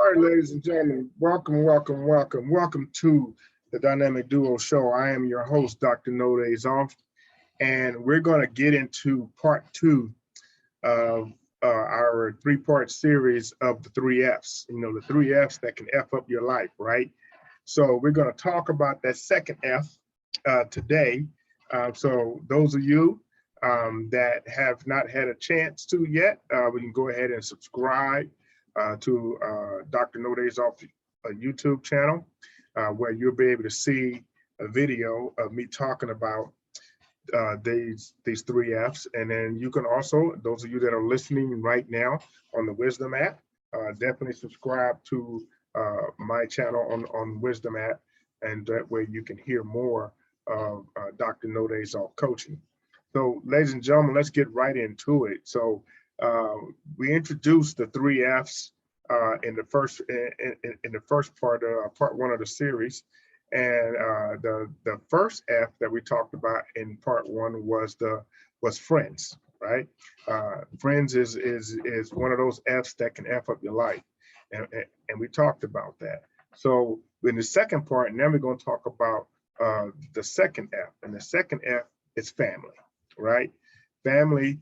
All right, ladies and gentlemen, welcome to the Dynamic Duo Show. I am your host, Dr. No Days Off, and we're going to get into part two of our three-part series of the 3F's. You know, the 3F's that can F up your life, right? So we're going to talk about that second F today. So those of you that have not had a chance to yet, we can go ahead and subscribe to Dr. No Days Off YouTube channel, where you'll be able to see a video of me talking about these 3F's. And then you can also, those of you that are listening right now on the Wisdom app, definitely subscribe to my channel on Wisdom app, and that way you can hear more of Dr. No Days Off coaching. So ladies and gentlemen, let's get right into it. So we introduced the 3F's in the first part one of the series, and the first F that we talked about in part one was friends, right? Friends is one of those F's that can F up your life, and we talked about that. So in the second part, now we're going to talk about the second F, and the second F is family, right? Family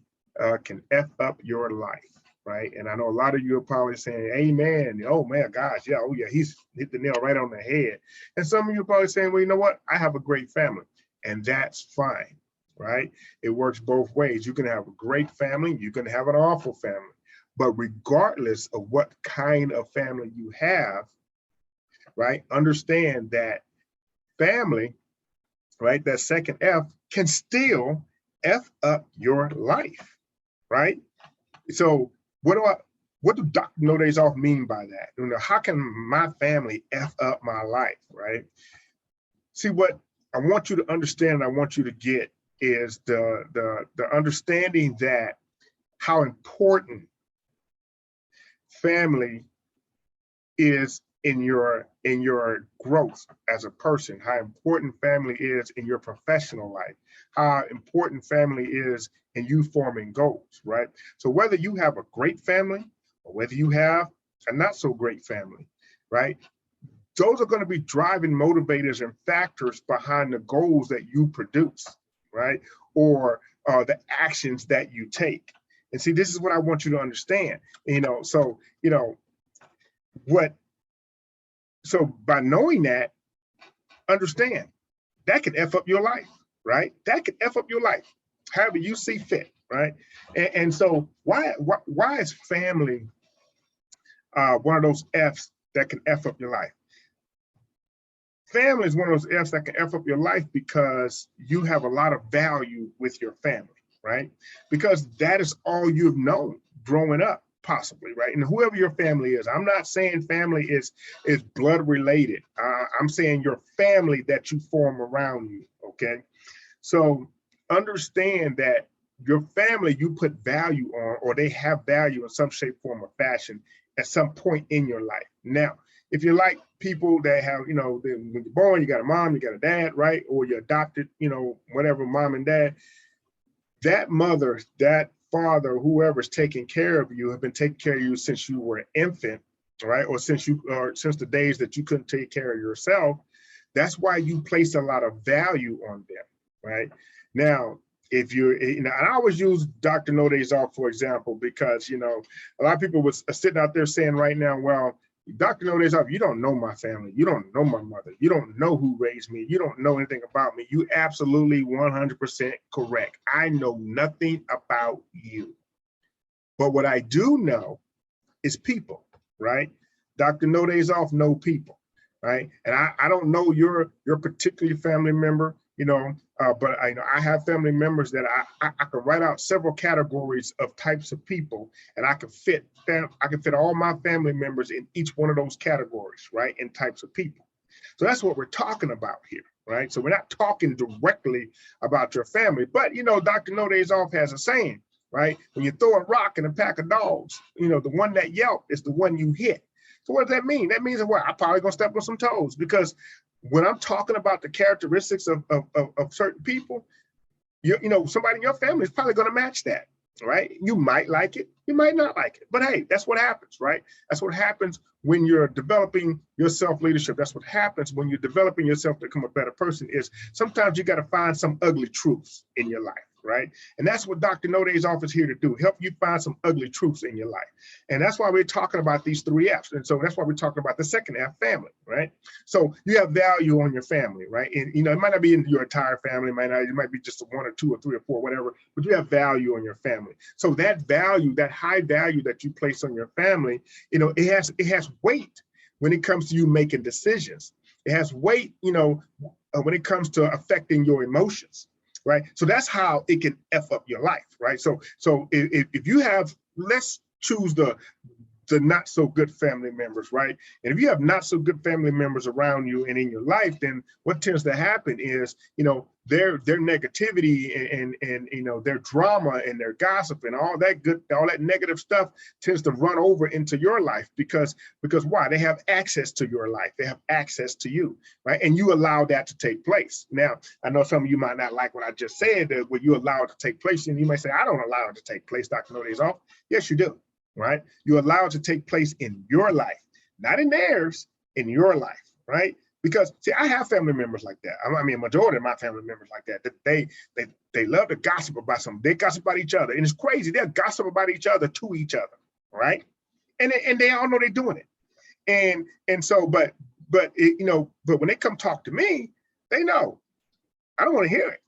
can F up your life, right? And I know a lot of you are probably saying, amen, oh man, gosh, yeah, oh yeah, he's hit the nail right on the head. And some of you are probably saying, well, you know what? I have a great family, and that's fine, right? It works both ways. You can have a great family, you can have an awful family, but regardless of what kind of family you have, right, understand that family, right, that second F can still F up your life. Right? So what do Dr. No Days Off mean by that? You know, how can my family F up my life, right? See, what I want you to understand, I want you to get is the understanding that how important family is in your growth as a person, how important family is in your professional life, how important family is in you forming goals, right? So whether you have a great family or whether you have a not so great family, right? Those are going to be driving motivators and factors behind the goals that you produce, right? Or the actions that you take. And see, this is what I want you to understand, you know, so, you know, so by knowing that, understand that could F up your life, right? That could F up your life, however you see fit, right? And so why is family one of those F's that can F up your life? Family is one of those F's that can F up your life because you have a lot of value with your family, right? Because that is all you've known growing up. Possibly, right? And whoever your family is, I'm not saying family is blood related. I'm saying your family that you form around you, okay? So understand that your family you put value on, or they have value in some shape, form, or fashion at some point in your life. Now, if you're like people that have, you know, when you're born, you got a mom, you got a dad, right? Or you're adopted, you know, whatever, mom and dad, that mother, that father, whoever's taking care of you, have been taking care of you since you were an infant, right? Or since the days that you couldn't take care of yourself. That's why you place a lot of value on them, right? Now, if you're, you know, and I always use Dr. No Days Off, for example, because, you know, a lot of people was sitting out there saying right now, well, Dr. No Days Off, you don't know my family. You don't know my mother. You don't know who raised me. You don't know anything about me. You absolutely 100% correct. I know nothing about you. But what I do know is people, right? Dr. No Days Off know people, right? And I don't know your particular family member, you know, but I have family members that I can write out several categories of types of people, and I can fit all my family members in each one of those categories, right? And types of people. So that's what we're talking about here, right? So we're not talking directly about your family, but you know, Dr. No Days Off has a saying, right? When you throw a rock in a pack of dogs, you know, the one that yelp is the one you hit. So what does that mean? That means that, well, I'm probably gonna step on some toes, because when I'm talking about the characteristics of certain people, you know, somebody in your family is probably going to match that, right? You might like it, You might not like it, but hey, that's what happens, right? That's what happens when you're developing your self-leadership. That's what happens when you're developing yourself to become a better person. Is sometimes you got to find some ugly truths in your life, right? And that's what Dr. Node's office is here to do, help you find some ugly truths in your life. And that's why we're talking about these 3F's. And so that's why we're talking about the second F, family, right? So you have value on your family, right? And you know, it might not be in your entire family, it might be just one or two or three or four, whatever, but you have value on your family. So that value, that high value that you place on your family, you know, it has weight when it comes to you making decisions. It has weight, you know, when it comes to affecting your emotions, right? So that's how it can F up your life, right? So if you have, let's choose the not so good family members, right? And if you have not so good family members around you and in your life, then what tends to happen is, you know, their negativity and you know, their drama and their gossip and all that negative stuff tends to run over into your life because why? They have access to your life. They have access to you, right? And you allow that to take place. Now, I know some of you might not like what I just said, that when you allow it to take place, and you might say, I don't allow it to take place, Dr. Node's off. Yes, you do. Right? You allow it to take place in your life, not in theirs, in your life, right? Because see, I have family members like that. I mean, a majority of my family members like that. They love to gossip about something. They gossip about each other, and it's crazy. They'll gossip about each other to each other, right? And they all know they're doing it. And so, but it, you know, but when they come talk to me, they know I don't want to hear it,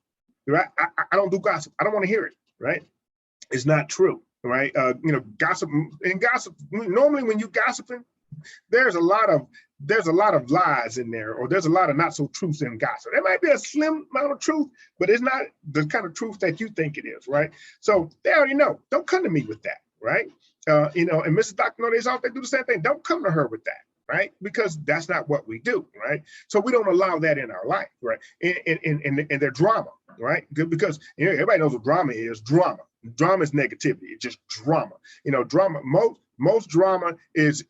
right? I don't do gossip. I don't want to hear it, right? It's not true. Right, you know, gossip. Normally, when you gossiping, there's a lot of lies in there, or there's a lot of not so truths in gossip. There might be a slim amount of truth, but it's not the kind of truth that you think it is, right? So they already know. Don't come to me with that, right? You know, and Mrs. Dr. Node's off, they do the same thing. Don't come to her with that, right? Because that's not what we do, right? So we don't allow that in our life, right? And their drama, right? Because you know, everybody knows what drama is. Drama is negativity. It's just drama. You know, drama. Most drama is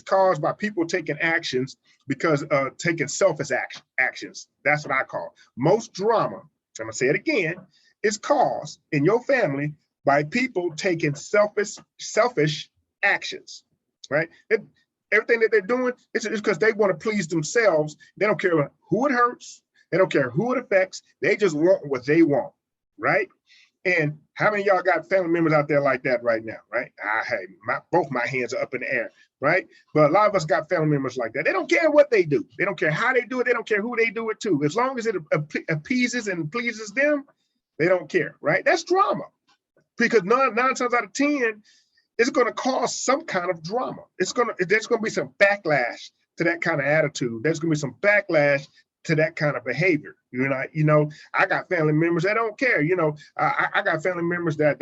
caused by people taking actions because taking selfish actions. That's what I call it. Most drama. I'm gonna say it again. Is caused in your family by people taking selfish actions, right? Everything that they're doing is because they want to please themselves. They don't care who it hurts. They don't care who it affects. They just want what they want, right? And how many of y'all got family members out there like that right now, right? Hey, both my hands are up in the air, right? But a lot of us got family members like that. They don't care what they do. They don't care how they do it. They don't care who they do it to. As long as it appeases and pleases them, they don't care, right? That's drama. Because nine times out of 10, it's going to cause some kind of drama. There's going to be some backlash to that kind of attitude. There's going to be some backlash to that kind of behavior. You know, I got family members that don't care. You know, I got family members that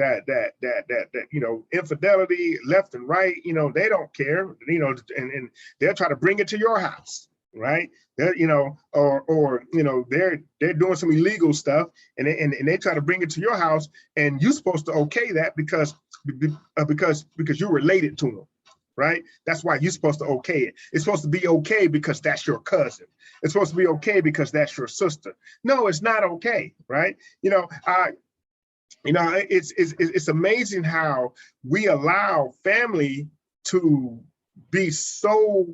you know, infidelity left and right. You know, they don't care. You know, and they'll try to bring it to your house, right? They're, you know, or you know, they're doing some illegal stuff, and they try to bring it to your house, and you're supposed to okay that because you're related to them. Right? That's why you're supposed to okay it. It's supposed to be okay because that's your cousin. It's supposed to be okay because that's your sister. No, it's not okay, right? You know, it's amazing how we allow family to be so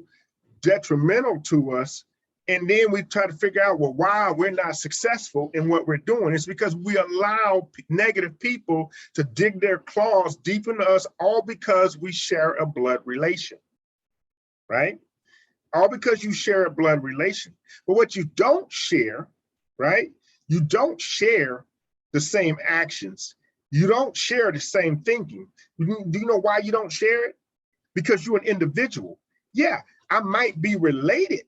detrimental to us. And then we try to figure out, well, why we're not successful in what we're doing. It's because we allow negative people to dig their claws deep into us, all because we share a blood relation, right? All because you share a blood relation. But what you don't share, right? You don't share the same actions. You don't share the same thinking. Do you know why you don't share it? Because you're an individual. Yeah, I might be related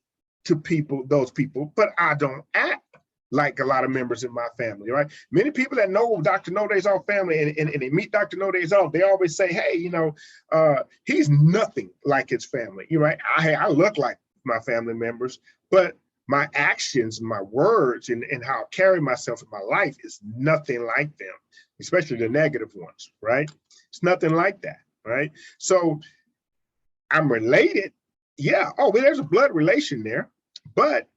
to those people, but I don't act like a lot of members in my family, right? Many people that know Dr. Node's off family and they meet Dr. Node's off, they always say, hey, you know, he's nothing like his family, right? I look like my family members, but my actions, my words, and how I carry myself in my life is nothing like them, especially the negative ones, right? It's nothing like that, right? So I'm related. Yeah, oh, well, there's a blood relation there, but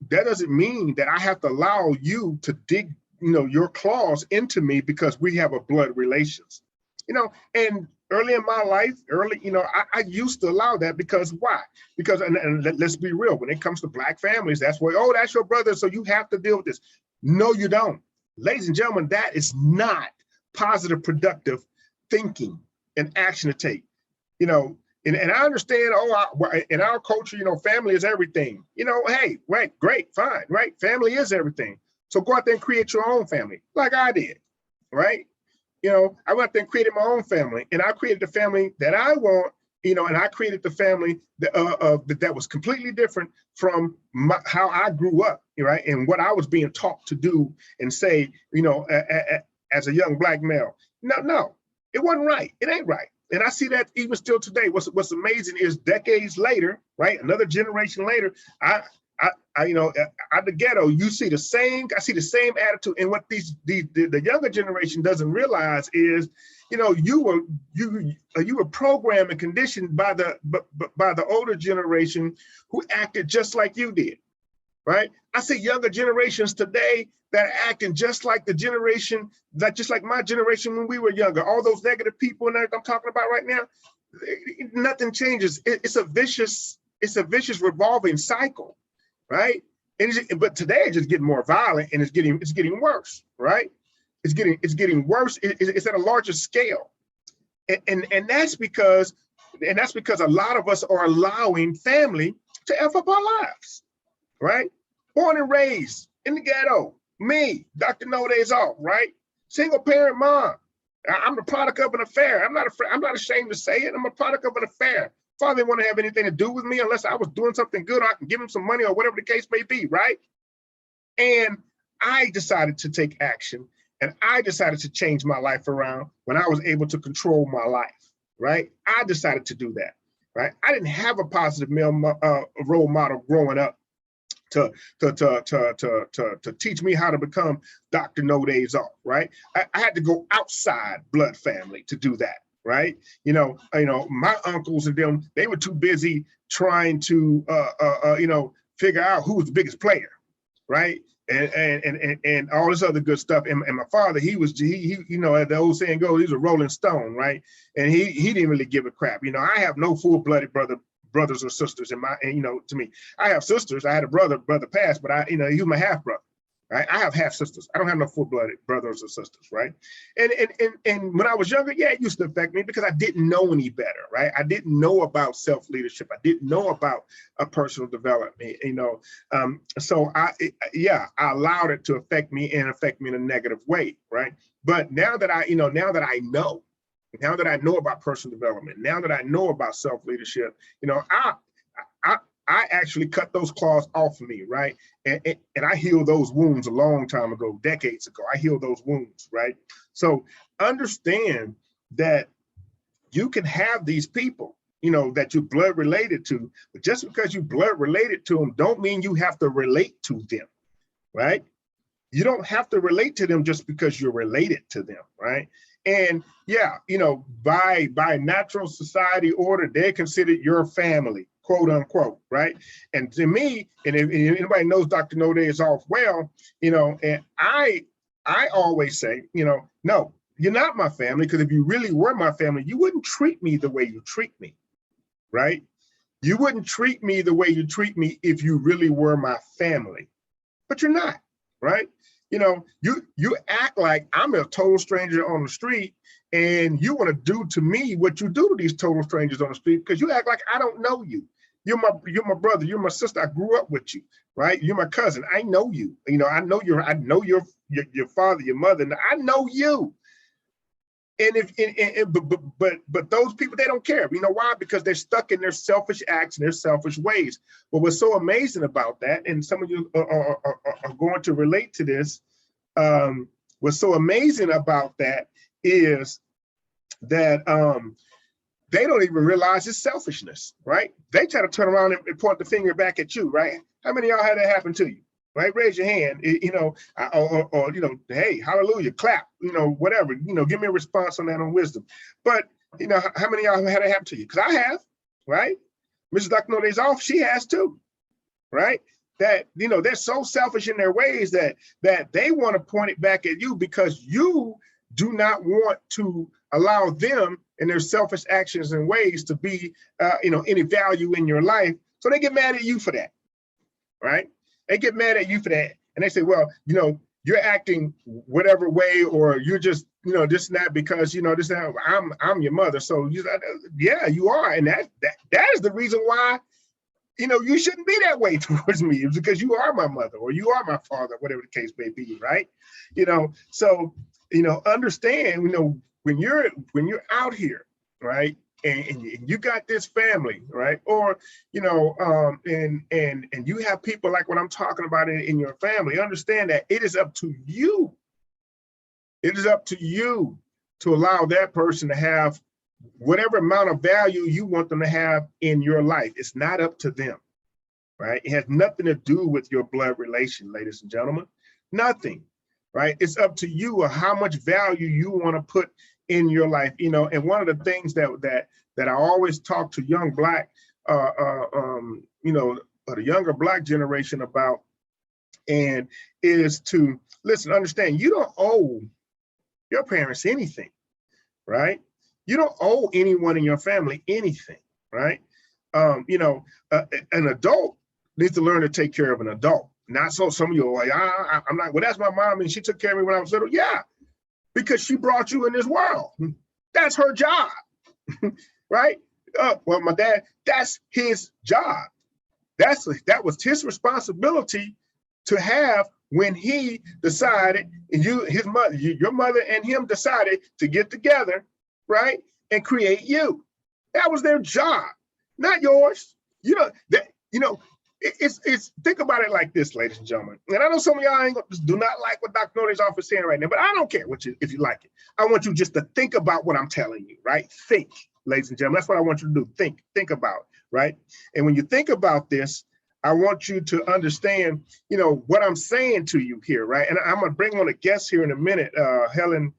that doesn't mean that I have to allow you to dig, you know, your claws into me because we have a blood relations, you know. And early in my life, I used to allow that because why? Because, and let's be real, when it comes to Black families, that's where, oh, that's your brother, so you have to deal with this. No, you don't. Ladies and gentlemen, that is not positive, productive thinking and action to take. And I understand, in our culture, family is everything. Hey, right, great, fine, right? Family is everything. So go out there and create your own family, like I did, right? I went out there and created my own family, and I created the family that I want, and I created the family that was completely different from how I grew up, right? And what I was being taught to do and say, as a young Black male. No, it wasn't right. It ain't right. And I see that even still today. What's amazing is decades later, right? Another generation later, at the ghetto, I see the same attitude. And what the younger generation doesn't realize is, you were programmed and conditioned by the older generation who acted just like you did, right? I see younger generations today that are acting just like just like my generation when we were younger. All those negative people and I'm talking about right now, nothing changes. It's a vicious revolving cycle, right? But today it's just getting more violent, and it's getting worse, right? It's getting worse. It's at a larger scale, and that's because a lot of us are allowing family to F up our lives, right? Born and raised in the ghetto, me, Dr. No Days Off, right? Single parent mom. I'm the product of an affair. I'm not ashamed to say it. I'm a product of an affair. Father didn't want to have anything to do with me unless I was doing something good, or I can give him some money or whatever the case may be, right? And I decided to take action, and I decided to change my life around when I was able to control my life, right? I decided to do that, right? I didn't have a positive male role model growing up to teach me how to become Dr. No Days Off, right? I had to go outside blood family to do that, right? My uncles and them, they were too busy trying to figure out who was the biggest player, right? And all this other good stuff. And my father, he as the old saying goes, he's a rolling stone, right? And he didn't really give a crap. I have no full-blooded brothers or sisters to me. I have sisters. I had a brother passed, but he was my half brother, right? I have half sisters. I don't have no full-blooded brothers or sisters, right? And when I was younger, yeah, it used to affect me because I didn't know any better, right? I didn't know about self-leadership. I didn't know about personal development, so I allowed it to affect me in a negative way, right? But now that I know about personal development, now that I know about self-leadership, I actually cut those claws off of me, right? And I healed those wounds a long time ago, decades ago. I healed those wounds, right? So understand that you can have these people, that you're blood related to, but just because you're blood related to them don't mean you have to relate to them, right? You don't have to relate to them just because you're related to them, right? And yeah, by natural society order, they're considered your family, quote unquote, right? And to me, and if anybody knows Dr. No Days Off well, and I always say, no, you're not my family, because if you really were my family, you wouldn't treat me the way you treat me, right? You wouldn't treat me the way you treat me if you really were my family, but you're not, right? You act like I'm a total stranger on the street, and you want to do to me what you do to these total strangers on the street because you act like I don't know you. You're my brother. You're my sister. I grew up with you, right? You're my cousin. I know you. I know your father, your mother. I know you. And but those people, they don't care. You know why? Because they're stuck in their selfish acts and their selfish ways. But what's so amazing about that, and some of you are going to relate to this, what's so amazing about that is that they don't even realize it's selfishness, right? They try to turn around and point the finger back at you, right? How many of y'all had that happen to you? Right, raise your hand, or hey, hallelujah, clap, whatever, give me a response on that on wisdom. But how many of y'all had it happen to you? Because I have, right? Mrs. Dr. No Days Off, she has too, right? That they're so selfish in their ways that they want to point it back at you because you do not want to allow them and their selfish actions and ways to be, any value in your life. So they get mad at you for that, right? They get mad at you for that. And they say, well, you're acting whatever way, or you're just, this and that because, this and that, I'm your mother. So yeah, you are. And that is the reason why, you shouldn't be that way towards me. It's because you are my mother or you are my father, whatever the case may be, right? So, understand, when you're out here, right? And you got this family, right? Or, and you have people like what I'm talking about in your family, understand that it is up to you. It is up to you to allow that person to have whatever amount of value you want them to have in your life. It's not up to them, right? It has nothing to do with your blood relation, ladies and gentlemen, nothing, right? It's up to you how much value you want to put in your life, and one of the things that I always talk to young Black, the younger Black generation about, and is to listen, understand, you don't owe your parents anything, right? You don't owe anyone in your family anything, right? An adult needs to learn to take care of an adult. Not so some of you are like, I'm not, well, that's my mom and she took care of me when I was little. Yeah, because she brought you in this world. That's her job, right? Well, my dad, that's his job. That was his responsibility to have when he decided, and his mother, your mother and him decided to get together, right, and create you. That was their job, not yours. It's think about it like this, ladies and gentlemen. And I know some of y'all do not like what Dr. Node's office is saying right now, but I don't care if you like it. I want you just to think about what I'm telling you, right? Think, ladies and gentlemen. That's what I want you to do. Think about, right? And when you think about this, I want you to understand, what I'm saying to you here, right? And I'm gonna bring on a guest here in a minute, Helen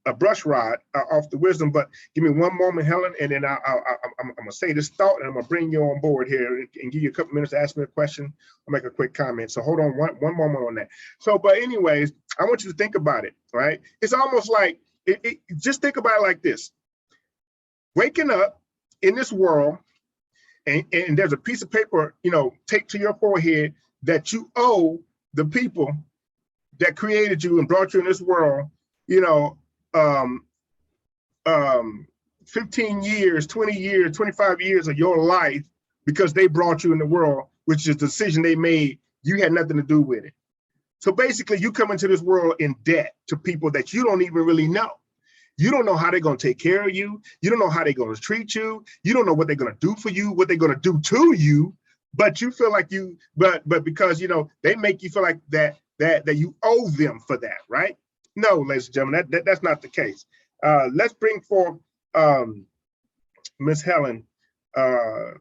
a brush rod off the wisdom, but give me one moment, Helen, and then I'm gonna say this thought, and I'm gonna bring you on board here and give you a couple minutes to ask me a question or make a quick comment. So hold on one moment on that. So, but anyways, I want you to think about it, right? It's almost like, just think about it like this. Waking up in this world, and there's a piece of paper, taped to your forehead that you owe the people that created you and brought you in this world, 15 years, 20 years, 25 years of your life because they brought you in the world, which is the decision they made. You had nothing to do with it. So basically you come into this world in debt to people that you don't even really know. You don't know how they're going to take care of you. You don't know how they're going to treat you. You don't know what they're going to do for you, what they're going to do to you, but you feel like but because, they make you feel like that you owe them for that, right? No, ladies and gentlemen, that's not the case. Let's bring forth Miss Helen Brushrodd,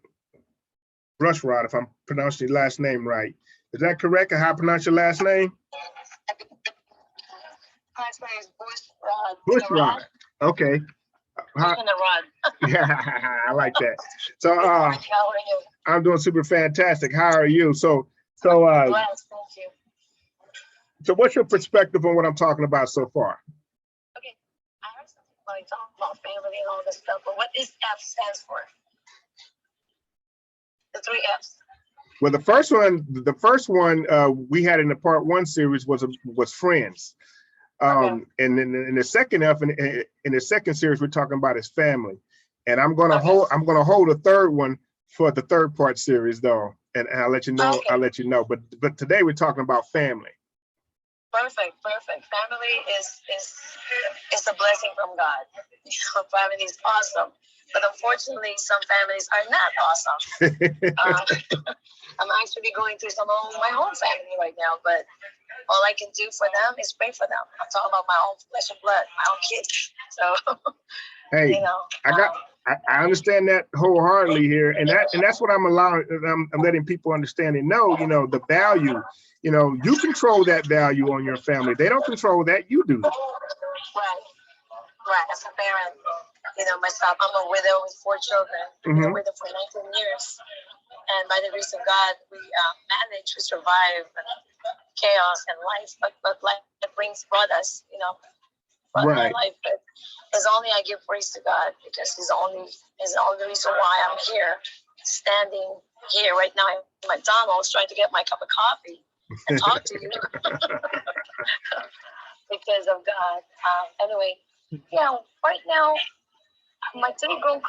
if I'm pronouncing your last name right. Is that correct? How I pronounce your last name? Last name is Bushrod. Bushrod. Okay. Yeah, I like that. So how are you? I'm doing super fantastic. How are you? So Blessed, thank you. So what's your perspective on what I'm talking about so far? Okay, I heard something about talking about family and all this stuff, but what this F stands for? The 3F's. Well, the first one we had in the part 1 series was friends. Okay. And then in the second F, in the second series, we're talking about his family. And I'm gonna hold a third one for the third part series though. And I'll let you know, okay. But today we're talking about family. Perfect. Family is a blessing from God. Family is awesome. But unfortunately, some families are not awesome. I'm actually going through some of my own family right now, but all I can do for them is pray for them. I'm talking about my own flesh and blood, my own kids. So, hey, I understand that wholeheartedly here, and that's what I'm letting people understand and know. The value. You control that value on your family. They don't control that. You do. Right. As a parent, myself, I'm a widow with 4 children. I've been a widow for 19 years. And by the grace of God, we managed to survive chaos and life. But life brought us, my Right. life. But it's only I give praise to God because He's the only reason why I'm here, standing here right now at McDonald's, trying to get my cup of coffee and talk to you because of God. Anyway, yeah. Right now, my three grown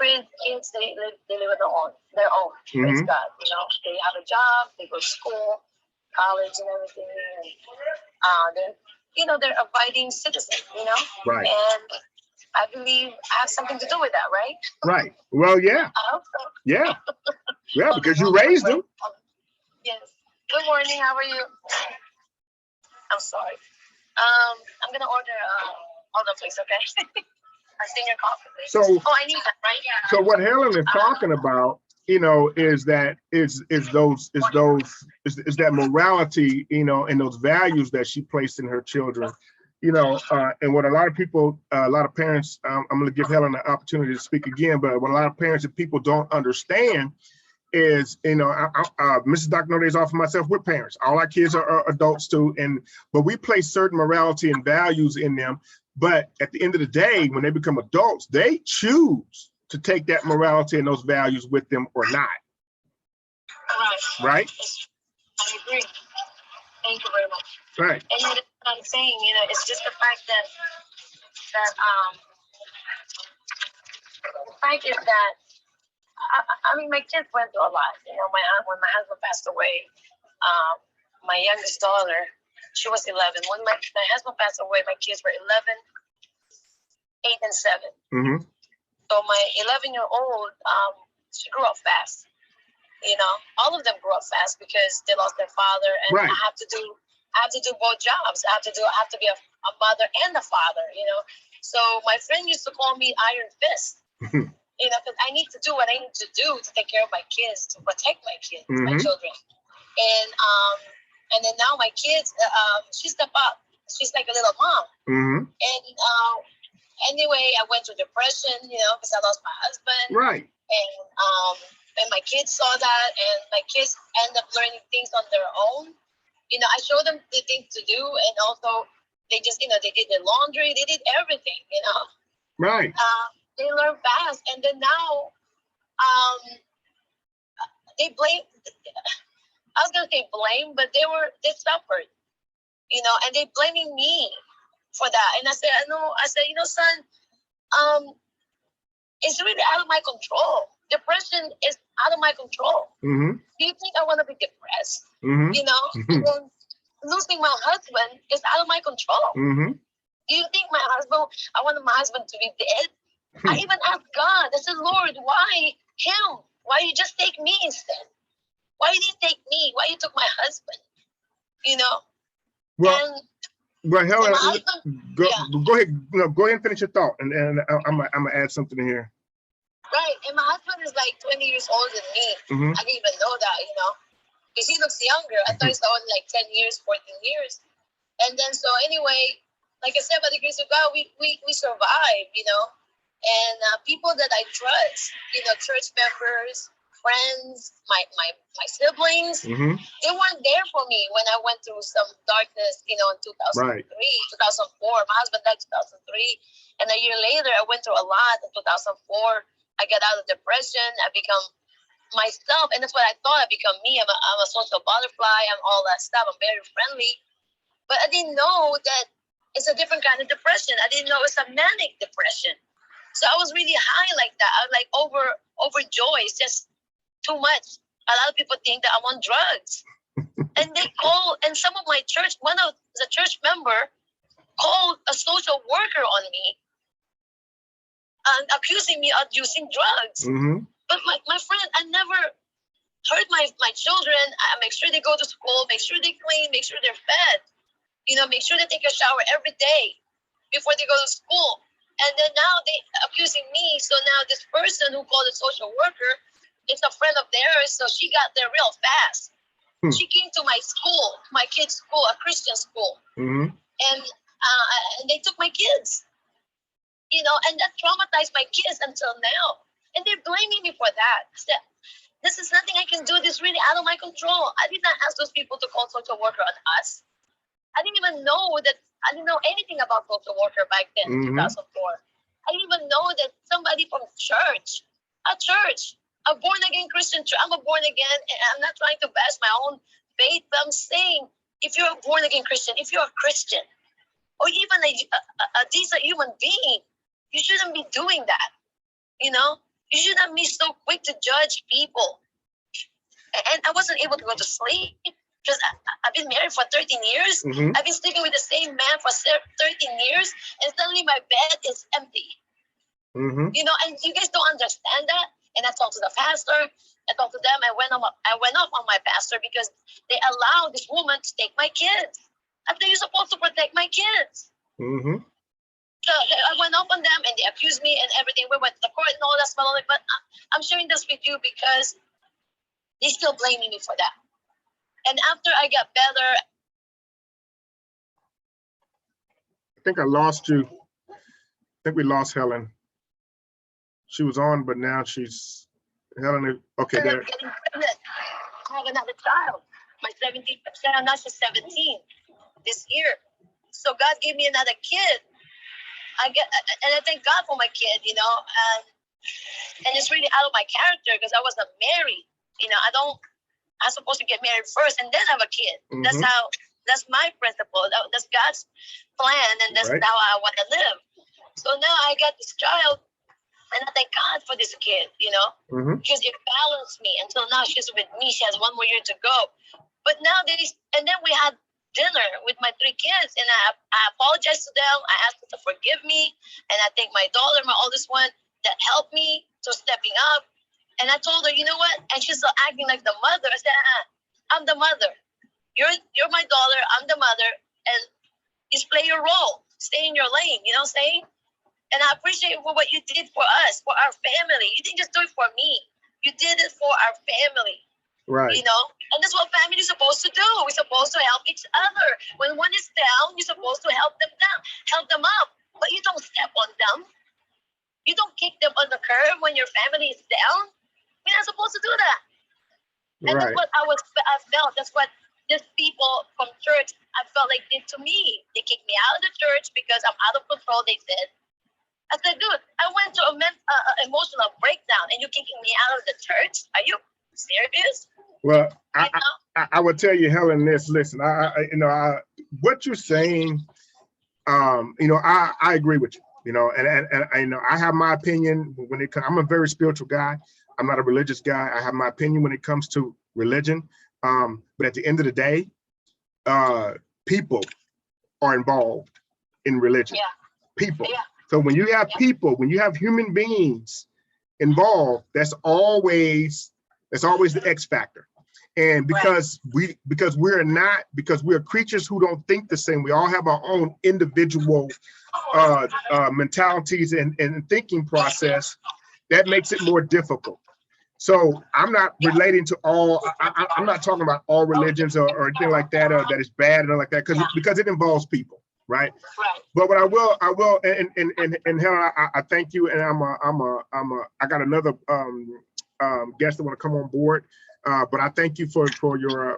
kids, they live on their own. Praise Mhm. God. You know, they have a job, they go to school, college, and everything. And they're abiding citizens. Right. And I believe I have something to do with that, right? Right. Well, yeah. I hope so. Yeah. Yeah, Hold on because you one raised quick. them. Yes. Good morning. How are you? I'm sorry. I'm gonna order. Hold on, please. Okay. I seen your coffee, please. So, Oh, I need that, right? Yeah. so what Helen is talking about, is that is that morality, and those values that she placed in her children, and what a lot of people, a lot of parents, I'm going to give Helen an opportunity to speak again, but what a lot of parents and people don't understand is, Mrs. Dr. Nodays off myself, we're parents. All our kids are adults too, but we place certain morality and values in them. But at the end of the day, when they become adults, they choose to take that morality and those values with them or not. Right? I agree. Thank you very much. Right. And what I'm saying, it's just the fact that the fact is that I mean, my kids went through a lot. When my husband passed away, my youngest daughter, she was 11. When my husband passed away, my kids were 11, 8, and 7. Mm-hmm. So my 11-year-old, she grew up fast. All of them grew up fast because they lost their father, and Right. I have to do both jobs. I have to be a mother and a father. So my friend used to call me Iron Fist. Because I need to do what I need to do to take care of my kids, to protect my kids, my children. And then now my kids, she stepped up. She's like a little mom. And anyway, I went through depression, because I lost my husband. Right. And my kids saw that, and my kids end up learning things on their own. I showed them the things to do, and also they just, they did their laundry, they did everything, Right. They learn fast, and then now, they blame. I was gonna say blame, but they suffered, and they blaming me for that. And I said, son, it's really out of my control. Depression is out of my control. Mm-hmm. Do you think I want to be depressed? Mm-hmm. And then losing my husband is out of my control. Mm-hmm. Do you think I wanted my husband to be dead? I even asked God. I said, Lord, why him? Why you just take me instead? Why you didn't take me? Why you took my husband? Well, Helen, my husband, go ahead. Go ahead and finish your thought, and I'm gonna add something in here. Right, and my husband is like 20 years older than me. I didn't even know that, because he looks younger. I thought he's only like 10 years, 14 years. And then, so anyway, like I said, by the grace of God, we survived, and people that I trust, church members, friends, my siblings, they weren't there for me when I went through some darkness, in 2003, 2004. My husband died in 2003. And a year later, I went through a lot in 2004. I got out of depression. I become myself. And that's what I thought. I become me. I'm a social butterfly. I'm all that stuff. I'm very friendly. But I didn't know that it's a different kind of depression. I didn't know it's a manic depression. So I was really high like that. I was like overjoyed. It's just too much. A lot of people think that I'm on drugs. And some of my church, one of the church member called a social worker on me and accusing me of using drugs. But my friend, I never hurt my children. I make sure they go to school, make sure they clean, make sure they're fed, make sure they take a shower every day before they go to school. And then now they accusing me. So now this person who called a social worker, it's a friend of theirs. So she got there real fast. She came to my school, my kids' school, a Christian school. And they took my kids, and that traumatized my kids until now. And they're blaming me for that. This is nothing I can do. This is really out of my control. I did not ask those people to call social worker on us. I didn't even know that I didn't know anything about social warfare back then, in 2004. I didn't even know that somebody from a church, a born again Christian church. I'm a born again, and I'm not trying to bash my own faith, but I'm saying, if you're a born again Christian, if you're a Christian, or even a decent human being, you shouldn't be doing that. You know, you shouldn't be so quick to judge people. And I wasn't able to go to sleep because I've been married for 13 years. I've been sleeping with the same man for 13 years, and suddenly my bed is empty. You know, and you guys don't understand that. And I talked to the pastor. I talked to them. I went off on my pastor because they allowed this woman to take my kids. I said, you're supposed to protect my kids. So I went off on them, and they accused me and everything. We went to the court and all that stuff. But I'm sharing this with you because they still blaming me for that. And after I got better, I think I lost you. I think we lost Helen. She was on, but now she's Helen. Okay, there. I'm getting pregnant. I have another child. My 17th, now she's 17 this year. So God gave me another kid. And I thank God for my kid, you know, and it's really out of my character because I wasn't married. You know, I'm supposed to get married first and then have a kid. That's my principle. That's God's plan, and that's how I want to live. So now I got this child, and I thank God for this kid, you know, because it balanced me. Until now, she's with me. She has 1 more year to go. But now and then we had dinner with my 3 kids, and I apologized to them. I asked them to forgive me, and I thank my daughter, my oldest one, that helped me to stepping up. And I told her, you know what? And she's still acting like the mother. I said, I'm the mother. You're my daughter. I'm the mother. And just play your role. Stay in your lane. You know what I'm saying? And I appreciate what you did for us, for our family. You didn't just do it for me. You did it for our family. Right. You know? And that's what family is supposed to do. We're supposed to help each other. When one is down, you're supposed to help them down, help them up. But you don't step on them. You don't kick them on the curb when your family is down. You're not supposed to do that. And that's what I felt. That's what these people from church, I felt like did to me. They kicked me out of the church because I'm out of control, they said. I said, dude, I went to an emotional breakdown and you're kicking me out of the church? Are you serious? Well, I would tell you, Helen, listen, what you're saying, you know, I agree with you, you know, and you know, I have my opinion when it comes. I'm a very spiritual guy. I'm not a religious guy. I have my opinion when it comes to religion. But at the end of the day, people are involved in religion. People. So when you have people, when you have human beings involved, that's always the X factor. And because we're creatures who don't think the same. We all have our own individual mentalities and thinking process. That makes it more difficult. So I'm not relating to I'm not talking about all religions or anything like that, or that is bad or like that, because it involves people, right? But what I will, and Helen, I thank you, and I got another guest that want to come on board, but I thank you for your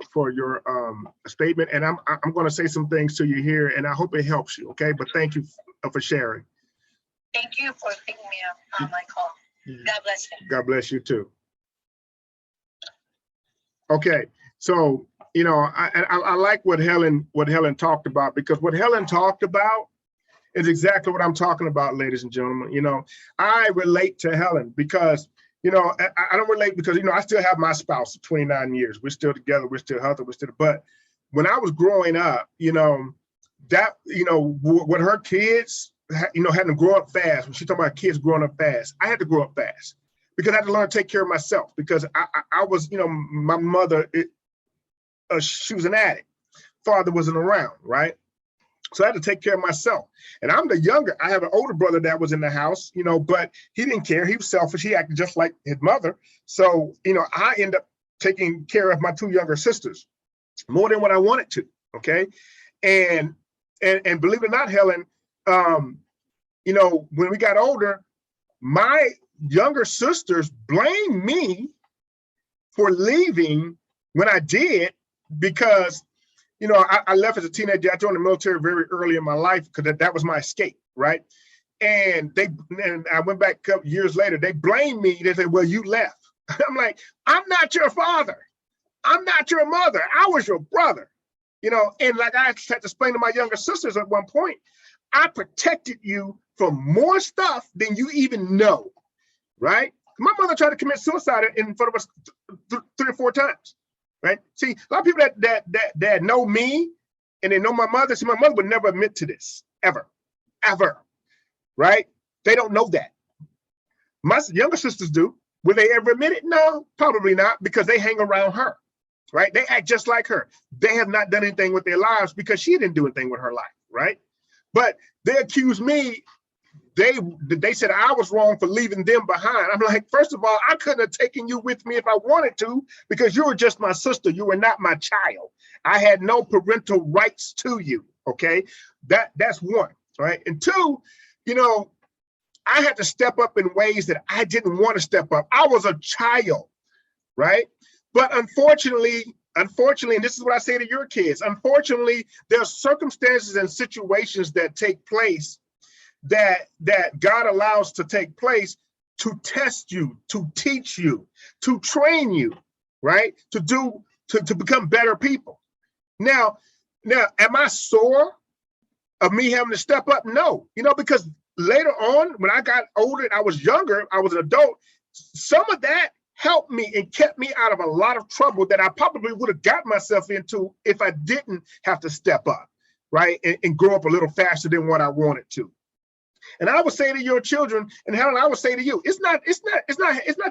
statement, and I'm going to say some things to you here, and I hope it helps you, okay? But thank you for sharing. Thank you for picking me up on my call. God bless you. God bless you too. Okay, so you know, I like what Helen talked about, because what Helen talked about is exactly what I'm talking about, ladies and gentlemen. You know, I relate to Helen because, you know, I don't relate because, you know, I still have my spouse of 29 years. We're still together. We're still healthy. But when I was growing up, you know, that, you know, when her kids, you know, had to grow up fast. When she talked about kids growing up fast, I had to grow up fast because I had to learn to take care of myself, because I was, you know, my mother, she was an addict. Father wasn't around, right? So I had to take care of myself. And I'm the younger. I have an older brother that was in the house, you know, but he didn't care. He was selfish. He acted just like his mother. So, you know, I end up taking care of my 2 younger sisters more than what I wanted to, okay? And believe it or not, Helen, you know, when we got older, my younger sisters blamed me for leaving when I did, because you know, I left as a teenager. I joined the military very early in my life because that was my escape, right? And I went back a couple years later. They blamed me. They said, "Well, you left." I'm like, "I'm not your father. I'm not your mother. I was your brother." You know, and like I had to explain to my younger sisters at one point, I protected you from more stuff than you even know, right? My mother tried to commit suicide in front of us 3 or 4 times, right? See, a lot of people that know me and they know my mother, see, my mother would never admit to this, ever, ever, right? They don't know that. My younger sisters do. Will they ever admit it? No, probably not, because they hang around her, right? They act just like her. They have not done anything with their lives because she didn't do anything with her life, right? But they accuse me. They said I was wrong for leaving them behind. I'm like, first of all, I couldn't have taken you with me if I wanted to, because you were just my sister. You were not my child. I had no parental rights to you. Okay, that's one, right? And two, you know, I had to step up in ways that I didn't want to step up. I was a child, right? But unfortunately, and this is what I say to your kids, unfortunately, there's circumstances and situations that take place that God allows to take place to test you, to teach you, to train you, right? To become better people. Now, am I sore of me having to step up? No, you know, because later on, when I got older and I was younger, I was an adult, some of that helped me and kept me out of a lot of trouble that I probably would have got myself into if I didn't have to step up, right? And grow up a little faster than what I wanted to. And I would say to your children, and Helen, I would say to you, it's not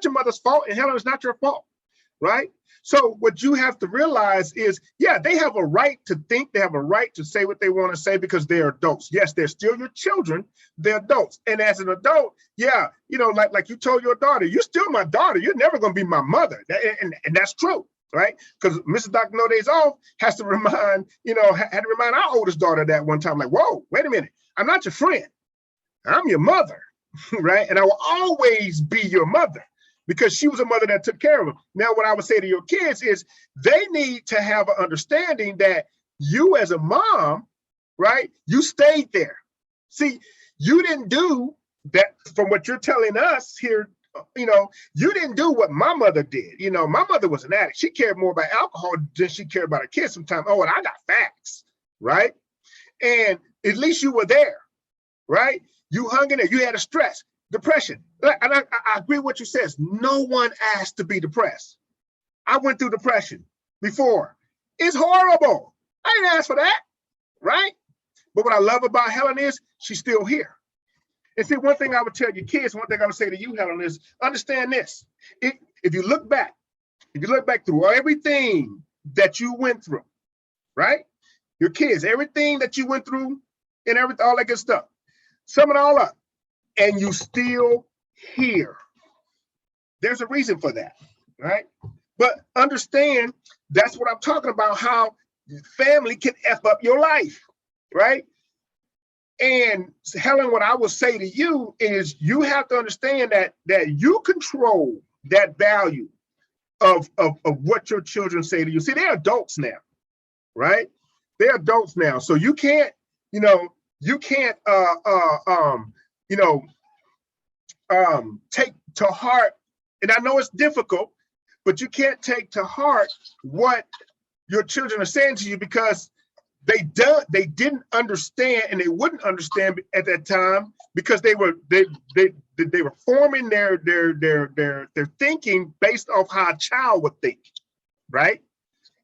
your mother's fault, and Helen, it's not your fault, right? So what you have to realize is, yeah, they have a right to think, they have a right to say what they want to say because they're adults. Yes, they're still your children, they're adults. And as an adult, yeah, you know, like you told your daughter, you're still my daughter, you're never going to be my mother. And that's true, right? Because Mrs. Dr. No Days Off has to remind, you know, had to remind our oldest daughter that one time, like, whoa, wait a minute, I'm not your friend. I'm your mother, right? And I will always be your mother because she was a mother that took care of them. Now, what I would say to your kids is they need to have an understanding that you as a mom, right, you stayed there. See, you didn't do that from what you're telling us here. You know, you didn't do what my mother did. You know, my mother was an addict. She cared more about alcohol than she cared about her kids sometimes. Oh, and I got facts, right? And at least you were there, right? You hung in there. You had a stress, depression. And I agree with what you said. No one asked to be depressed. I went through depression before. It's horrible. I didn't ask for that, right? But what I love about Helen is she's still here. And see, one thing I would tell your kids, one thing I would say to you, Helen, is understand this. If you look back through everything that you went through, right? Your kids, everything that you went through and everything, all that good stuff. Sum it all up, and you still here. There's a reason for that, right? But understand that's what I'm talking about, how family can F up your life, right? And Helen, what I will say to you is you have to understand that you control that value of what your children say to you. See, they're adults now, right? They're adults now. So you can't, take to heart, and I know it's difficult, but you can't take to heart what your children are saying to you because they didn't understand, and they wouldn't understand at that time because they were forming their thinking based off how a child would think, right?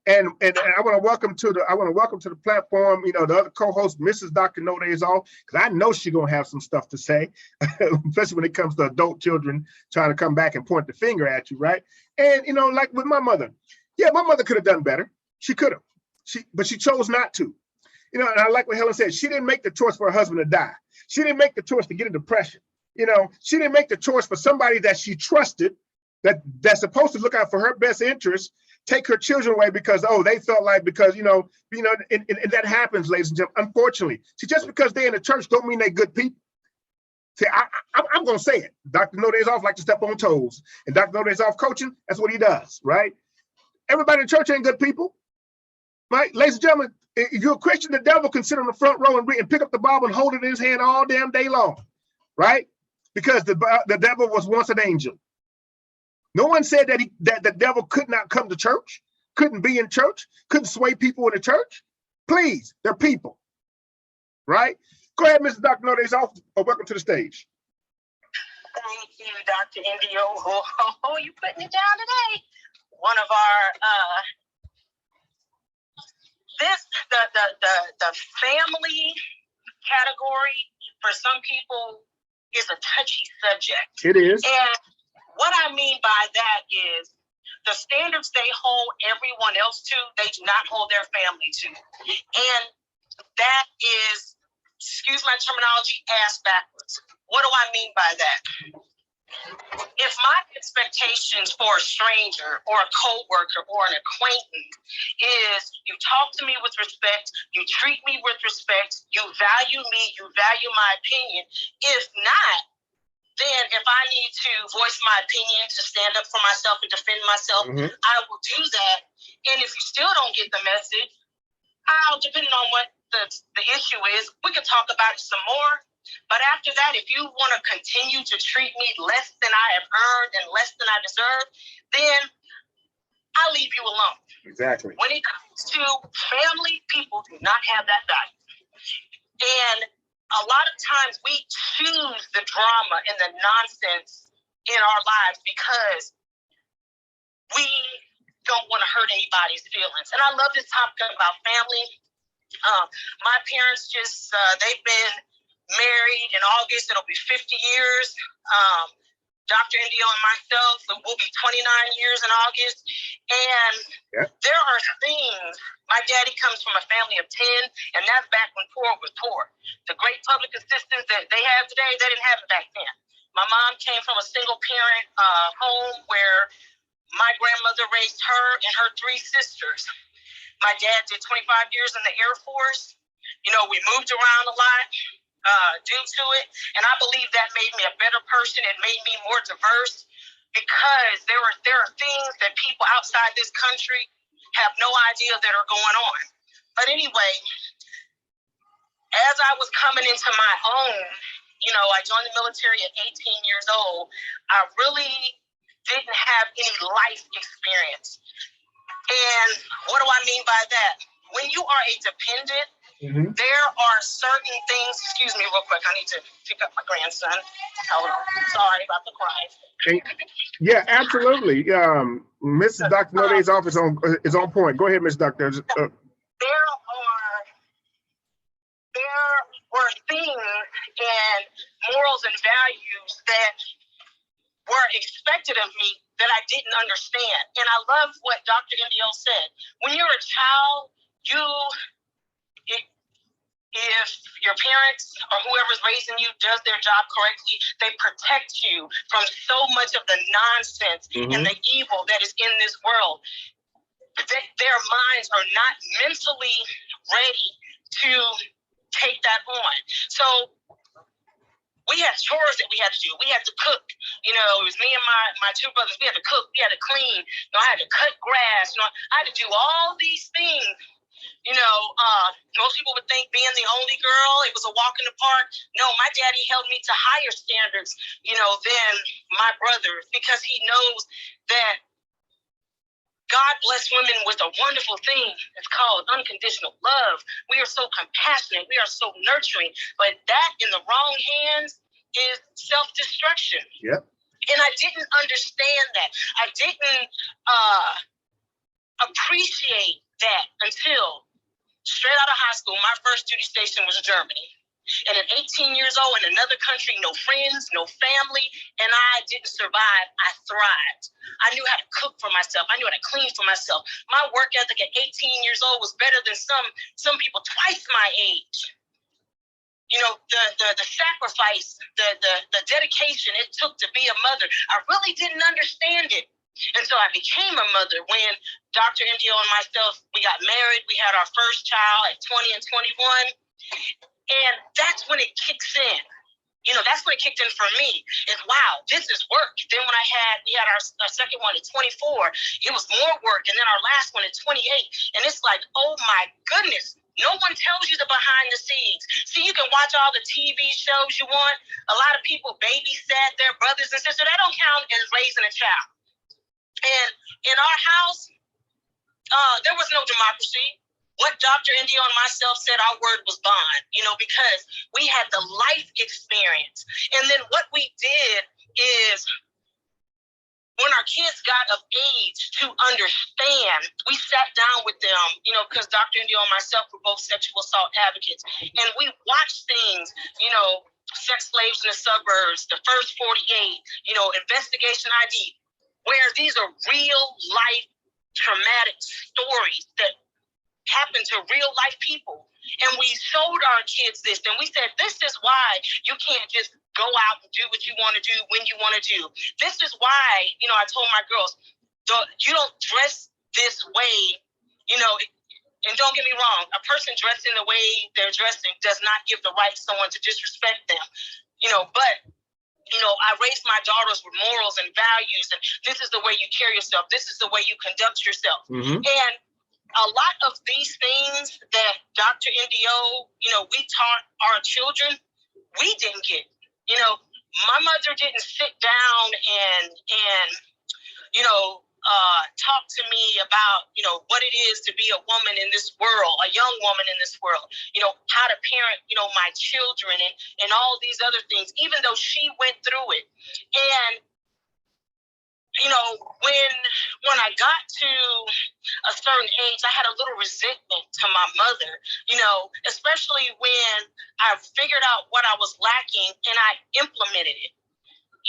And I want to welcome to the platform, the other co-host, Mrs. Dr. No Days Off, because I know she's gonna have some stuff to say, especially when it comes to adult children trying to come back and point the finger at you, right? And like with my mother, yeah, my mother could have done better. She could have, but she chose not to. And I like what Helen said. She didn't make the choice for her husband to die. She didn't make the choice to get a depression. She didn't make the choice for somebody that she trusted, that's supposed to look out for her best interest, take her children away because they felt like and that happens, ladies and gentlemen. Unfortunately, see, just because they're in the church don't mean they're good people. See, I'm gonna say it. Dr. No Days Off like to step on toes, and Dr. No Days Off coaching, that's what he does, right? Everybody in church ain't good people. Right, ladies and gentlemen, if you're a Christian, the devil can sit on the front row and pick up the Bible and hold it in his hand all damn day long, right? Because the devil was once an angel. No one said that that the devil could not come to church, couldn't be in church, couldn't sway people in the church. Please, they're people, right? Go ahead, Mr. Dr. Nodays, welcome to the stage. Thank you, Dr. Indio. Oh, you putting it down today. One of our the family category for some people is a touchy subject. It is. And what I mean by that is the standards they hold everyone else to, they do not hold their family to. And that is, excuse my terminology, ass backwards. What do I mean by that? If my expectations for a stranger or a coworker or an acquaintance is you talk to me with respect, you treat me with respect, you value me, you value my opinion. If not, then if I need to voice my opinion to stand up for myself and defend myself, I will do that. And if you still don't get the message, depending on what the issue is, we can talk about it some more. But after that, if you want to continue to treat me less than I have earned and less than I deserve, then I'll leave you alone. Exactly. When it comes to family, people do not have that value. And a lot of times we choose the drama and the nonsense in our lives because we don't want to hurt anybody's feelings. And I love this topic about family. My parents they've been married in August. It'll be 50 years. Dr. Indio and myself, will be 29 years in August. And there are things, my daddy comes from a family of 10, and that's back when poor was poor. The great public assistance that they have today, they didn't have it back then. My mom came from a single parent home where my grandmother raised her and her 3 sisters. My dad did 25 years in the Air Force. You know, we moved around a lot due to it. And I believe that made me a better person. It made me more diverse because there are things that people outside this country have no idea that are going on. But anyway, as I was coming into my own, you know, I joined the military at 18 years old. I really didn't have any life experience. And what do I mean by that? When you are a dependent, there are certain things, excuse me real quick, I need to pick up my grandson. Hold on, sorry about the crying. Yeah, absolutely. Mrs. Dr. Noday's office is on point. Go ahead, Ms. Doctor. There were things and morals and values that were expected of me that I didn't understand. And I love what Dr. Indio said. When you're a child, if your parents or whoever's raising you does their job correctly, they protect you from so much of the nonsense and the evil that is in this world. Their minds are not mentally ready to take that on. So we had chores that we had to do. We had to cook. You know, it was me and my 2 brothers. We had to cook. We had to clean. You know, I had to cut grass. You know, I had to do all these things. You know, most people would think being the only girl, it was a walk in the park. No, my daddy held me to higher standards, you know, than my brothers, because he knows that God bless women with a wonderful thing. It's called unconditional love. We are so compassionate. We are so nurturing. But that in the wrong hands is self-destruction. Yep. And I didn't understand that. I didn't appreciate that until straight out of high school. My first duty station was Germany. And at 18 years old in another country, no friends, no family, and I didn't survive. I thrived. I knew how to cook for myself. I knew how to clean for myself. My work ethic at 18 years old was better than some people twice my age. You know, the sacrifice, the dedication it took to be a mother, I really didn't understand it. And so I became a mother when Dr. Indio and myself, we got married. We had our first child at 20 and 21. And that's when it kicks in. That's what it kicked in for me. Is wow, this is work. Then when we had our second one at 24, it was more work. And then our last one at 28. And it's like, oh my goodness, no one tells you the behind the scenes. See, you can watch all the TV shows you want. A lot of people babysat their brothers and sisters. That don't count as raising a child. And in our house, there was no democracy. What Dr. Indio and myself said, our word was bond, because we had the life experience. And then what we did is when our kids got of age to understand, we sat down with them, because Dr. Indio and myself were both sexual assault advocates. And we watched things, Sex Slaves in the Suburbs, The First 48, Investigation ID, where these are real life traumatic stories that happen to real life people. And we showed our kids this, and we said, this is why you can't just go out and do what you want to do when you want to do. This is why, I told my girls, you don't dress this way, and don't get me wrong, a person dressing the way they're dressing does not give the right to someone to disrespect them, but I raised my daughters with morals and values, and this is the way you carry yourself. This is the way you conduct yourself. Mm-hmm. And a lot of these things that Dr. Indio, we taught our children, we didn't get. My mother didn't sit down and talk to me about, what it is to be a woman in this world, a young woman in this world, how to parent, my children and all these other things, even though she went through it. And, when I got to a certain age, I had a little resentment to my mother, especially when I figured out what I was lacking and I implemented it.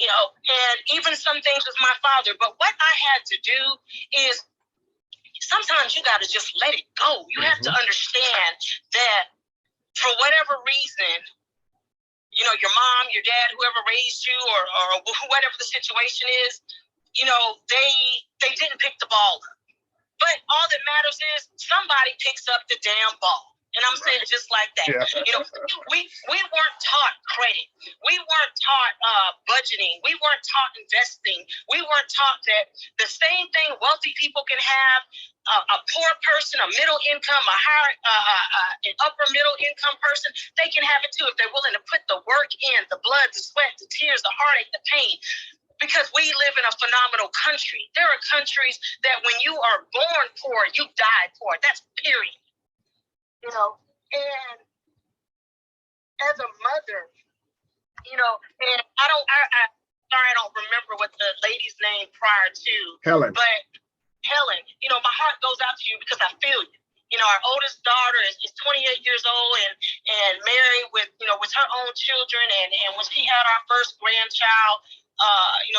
And even some things with my father. But what I had to do is sometimes you got to just let it go. You have to understand that for whatever reason, your mom, your dad, whoever raised you or whatever the situation is, they didn't pick the ball up. But all that matters is somebody picks up the damn ball. And I'm saying it just like that. Yeah. We weren't taught credit. We weren't taught budgeting. We weren't taught investing. We weren't taught that the same thing wealthy people can have, a poor person, a middle income, a higher, an upper middle income person, they can have it too if they're willing to put the work in, the blood, the sweat, the tears, the heartache, the pain. Because we live in a phenomenal country. There are countries that when you are born poor, you die poor. That's period. And as a mother, and I don't remember what the lady's name prior to. Helen. But Helen, my heart goes out to you because I feel you. Our oldest daughter is 28 years old and married with her own children. And when she had our first grandchild,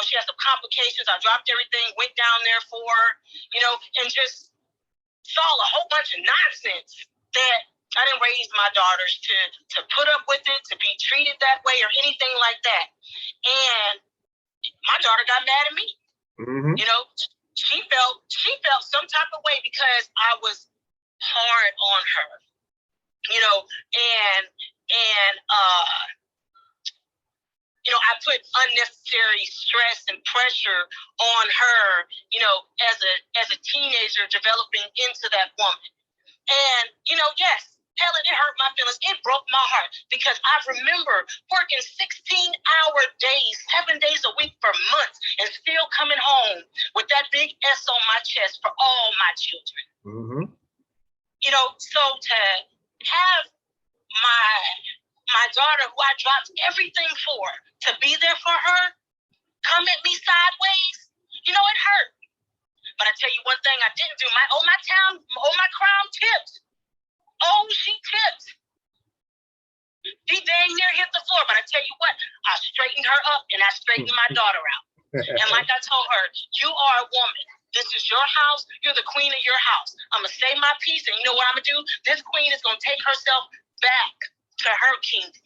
she had some complications. I dropped everything, went down there for her, and just saw a whole bunch of nonsense that I didn't raise my daughters to put up with it, to be treated that way or anything like that. And my daughter got mad at me. Mm-hmm. She felt some type of way because I was hard on her, I put unnecessary stress and pressure on her, as a teenager developing into that woman. And, yes, Helen, it hurt my feelings. It broke my heart because I remember working 16-hour days, 7 days a week for months and still coming home with that big S on my chest for all my children. Mm-hmm. So to have my daughter, who I dropped everything for, to be there for her, come at me sideways, it hurt. But I tell you one thing I didn't do. My crown tipped. Oh, she tipped. She dang near hit the floor. But I tell you what, I straightened her up and I straightened my daughter out. And like I told her, you are a woman. This is your house. You're the queen of your house. I'm going to say my piece. And you know what I'm going to do? This queen is going to take herself back to her kingdom.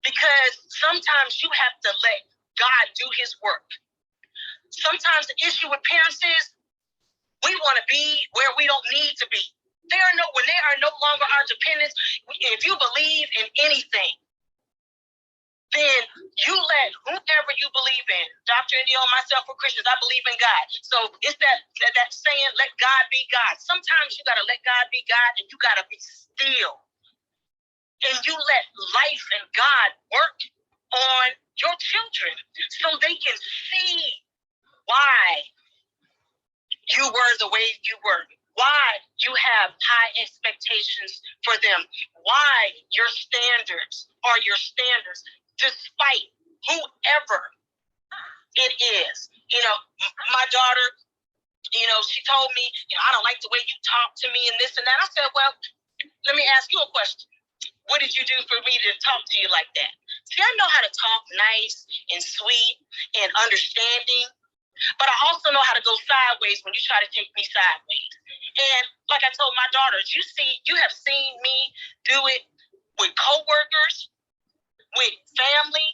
Because sometimes you have to let God do his work. Sometimes the issue with parents is we want to be where we don't need to be. When they are no longer our dependents, if you believe in anything, then you let whoever you believe in, Dr. Indio and myself, we're Christians, I believe in God. So it's that saying, let God be God. Sometimes you got to let God be God, and you got to be still. And you let life and God work on your children so they can see why you were the way you were, why you have high expectations for them, why your standards are your standards, despite whoever it is. You know, my daughter, you know, she told me, you know, I don't like the way you talk to me and this and that. I said, well, let me ask you a question. What did you do for me to talk to you like that? See, I know how to talk nice and sweet and understanding, but I also know how to go sideways when you try to take me sideways. And like I told my daughters, you have seen me do it with coworkers, with family,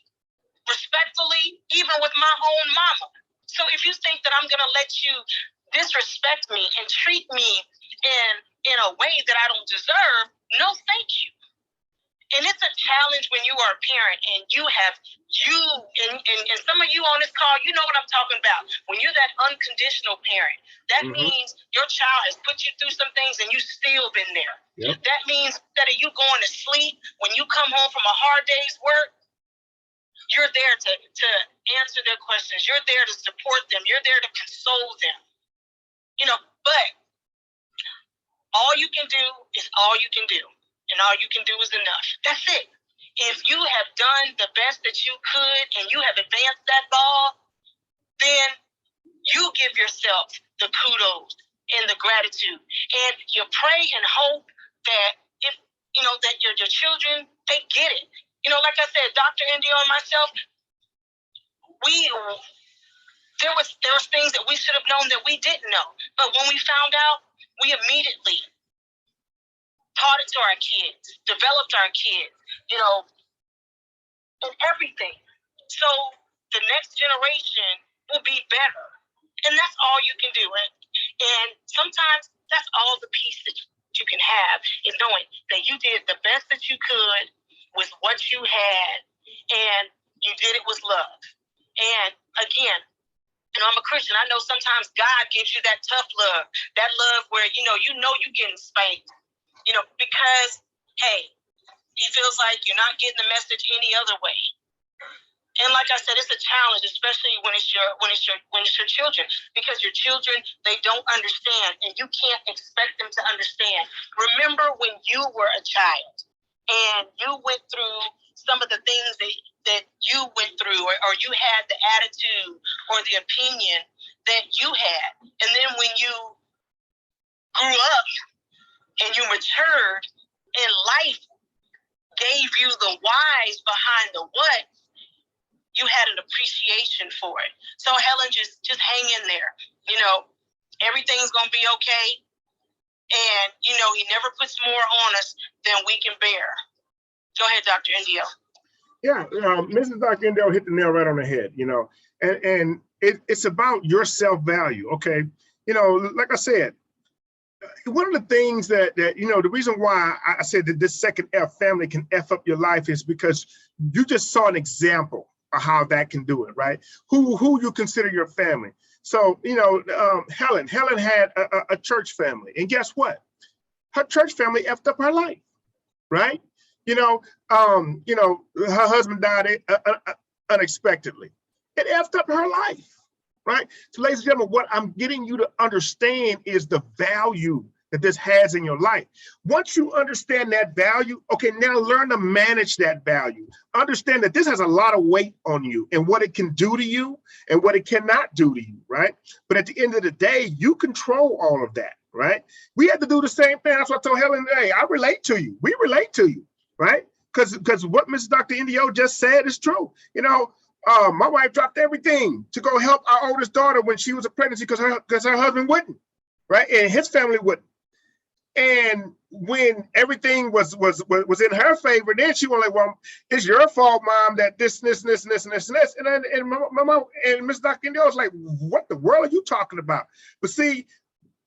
respectfully, even with my own mama. So if you think that I'm gonna let you disrespect me and treat me in a way that I don't deserve, no, thank you. And it's a challenge when you are a parent and and some of you on this call, you know what I'm talking about. When you're that unconditional parent, that means your child has put you through some things and you still been there. Yep. That means that you going to sleep, when you come home from a hard day's work, you're there to answer their questions. You're there to support them. You're there to console them. You know, but all you can do is all you can do. And all you can do is enough. That's it. If you have done the best that you could and you have advanced that ball, then you give yourself the kudos and the gratitude. And you pray and hope that if you know that your children, they get it. You know, like I said, Dr. Indio and myself, there was things that we should have known that we didn't know. But when we found out, we immediately taught it to our kids, developed our kids, you know, and everything. So the next generation will be better. And that's all you can do. And sometimes that's all the peace that you can have, is knowing that you did the best that you could with what you had, and you did it with love. And again, you know, I'm a Christian. I know sometimes God gives you that tough love, that love where, you know you're getting spanked. You know, because, hey, he feels like you're not getting the message any other way. And like I said, it's a challenge, especially when it's your children, because your children, they don't understand, and you can't expect them to understand. Remember when you were a child and you went through some of the things that you went through, or you had the attitude or the opinion that you had. And then when you grew up and you matured and life gave you the whys behind the what, you had an appreciation for it. So Helen, just hang in there. You know, everything's going to be okay. And, you know, he never puts more on us than we can bear. Go ahead, Dr. Indio. Yeah, Mrs. Dr. Indio hit the nail right on the head, you know, and it's about your self-value, okay? You know, like I said, one of the things that you know, the reason why I said that this second F, family, can F up your life, is because you just saw an example of how that can do it, right? Who you consider your family. So, you know, Helen had a church family, and guess what? Her church family effed up her life, right? You know, her husband died unexpectedly. It effed up her life, right? So, ladies and gentlemen, what I'm getting you to understand is the value that this has in your life. Once you understand that value, okay, now learn to manage that value. Understand that this has a lot of weight on you and what it can do to you and what it cannot do to you, right? But at the end of the day, you control all of that, right? We had to do the same thing. That's what I told Helen, hey, I relate to you. We relate to you, right? Because what Mrs. Dr. Indio just said is true. You know, my wife dropped everything to go help our oldest daughter when she was a pregnancy because her husband wouldn't, right? And his family wouldn't. And when everything was in her favor, then she was like, well, it's your fault, Mom, that this. And my mom and Miss Dr. Indio was like, what the world are you talking about? But see,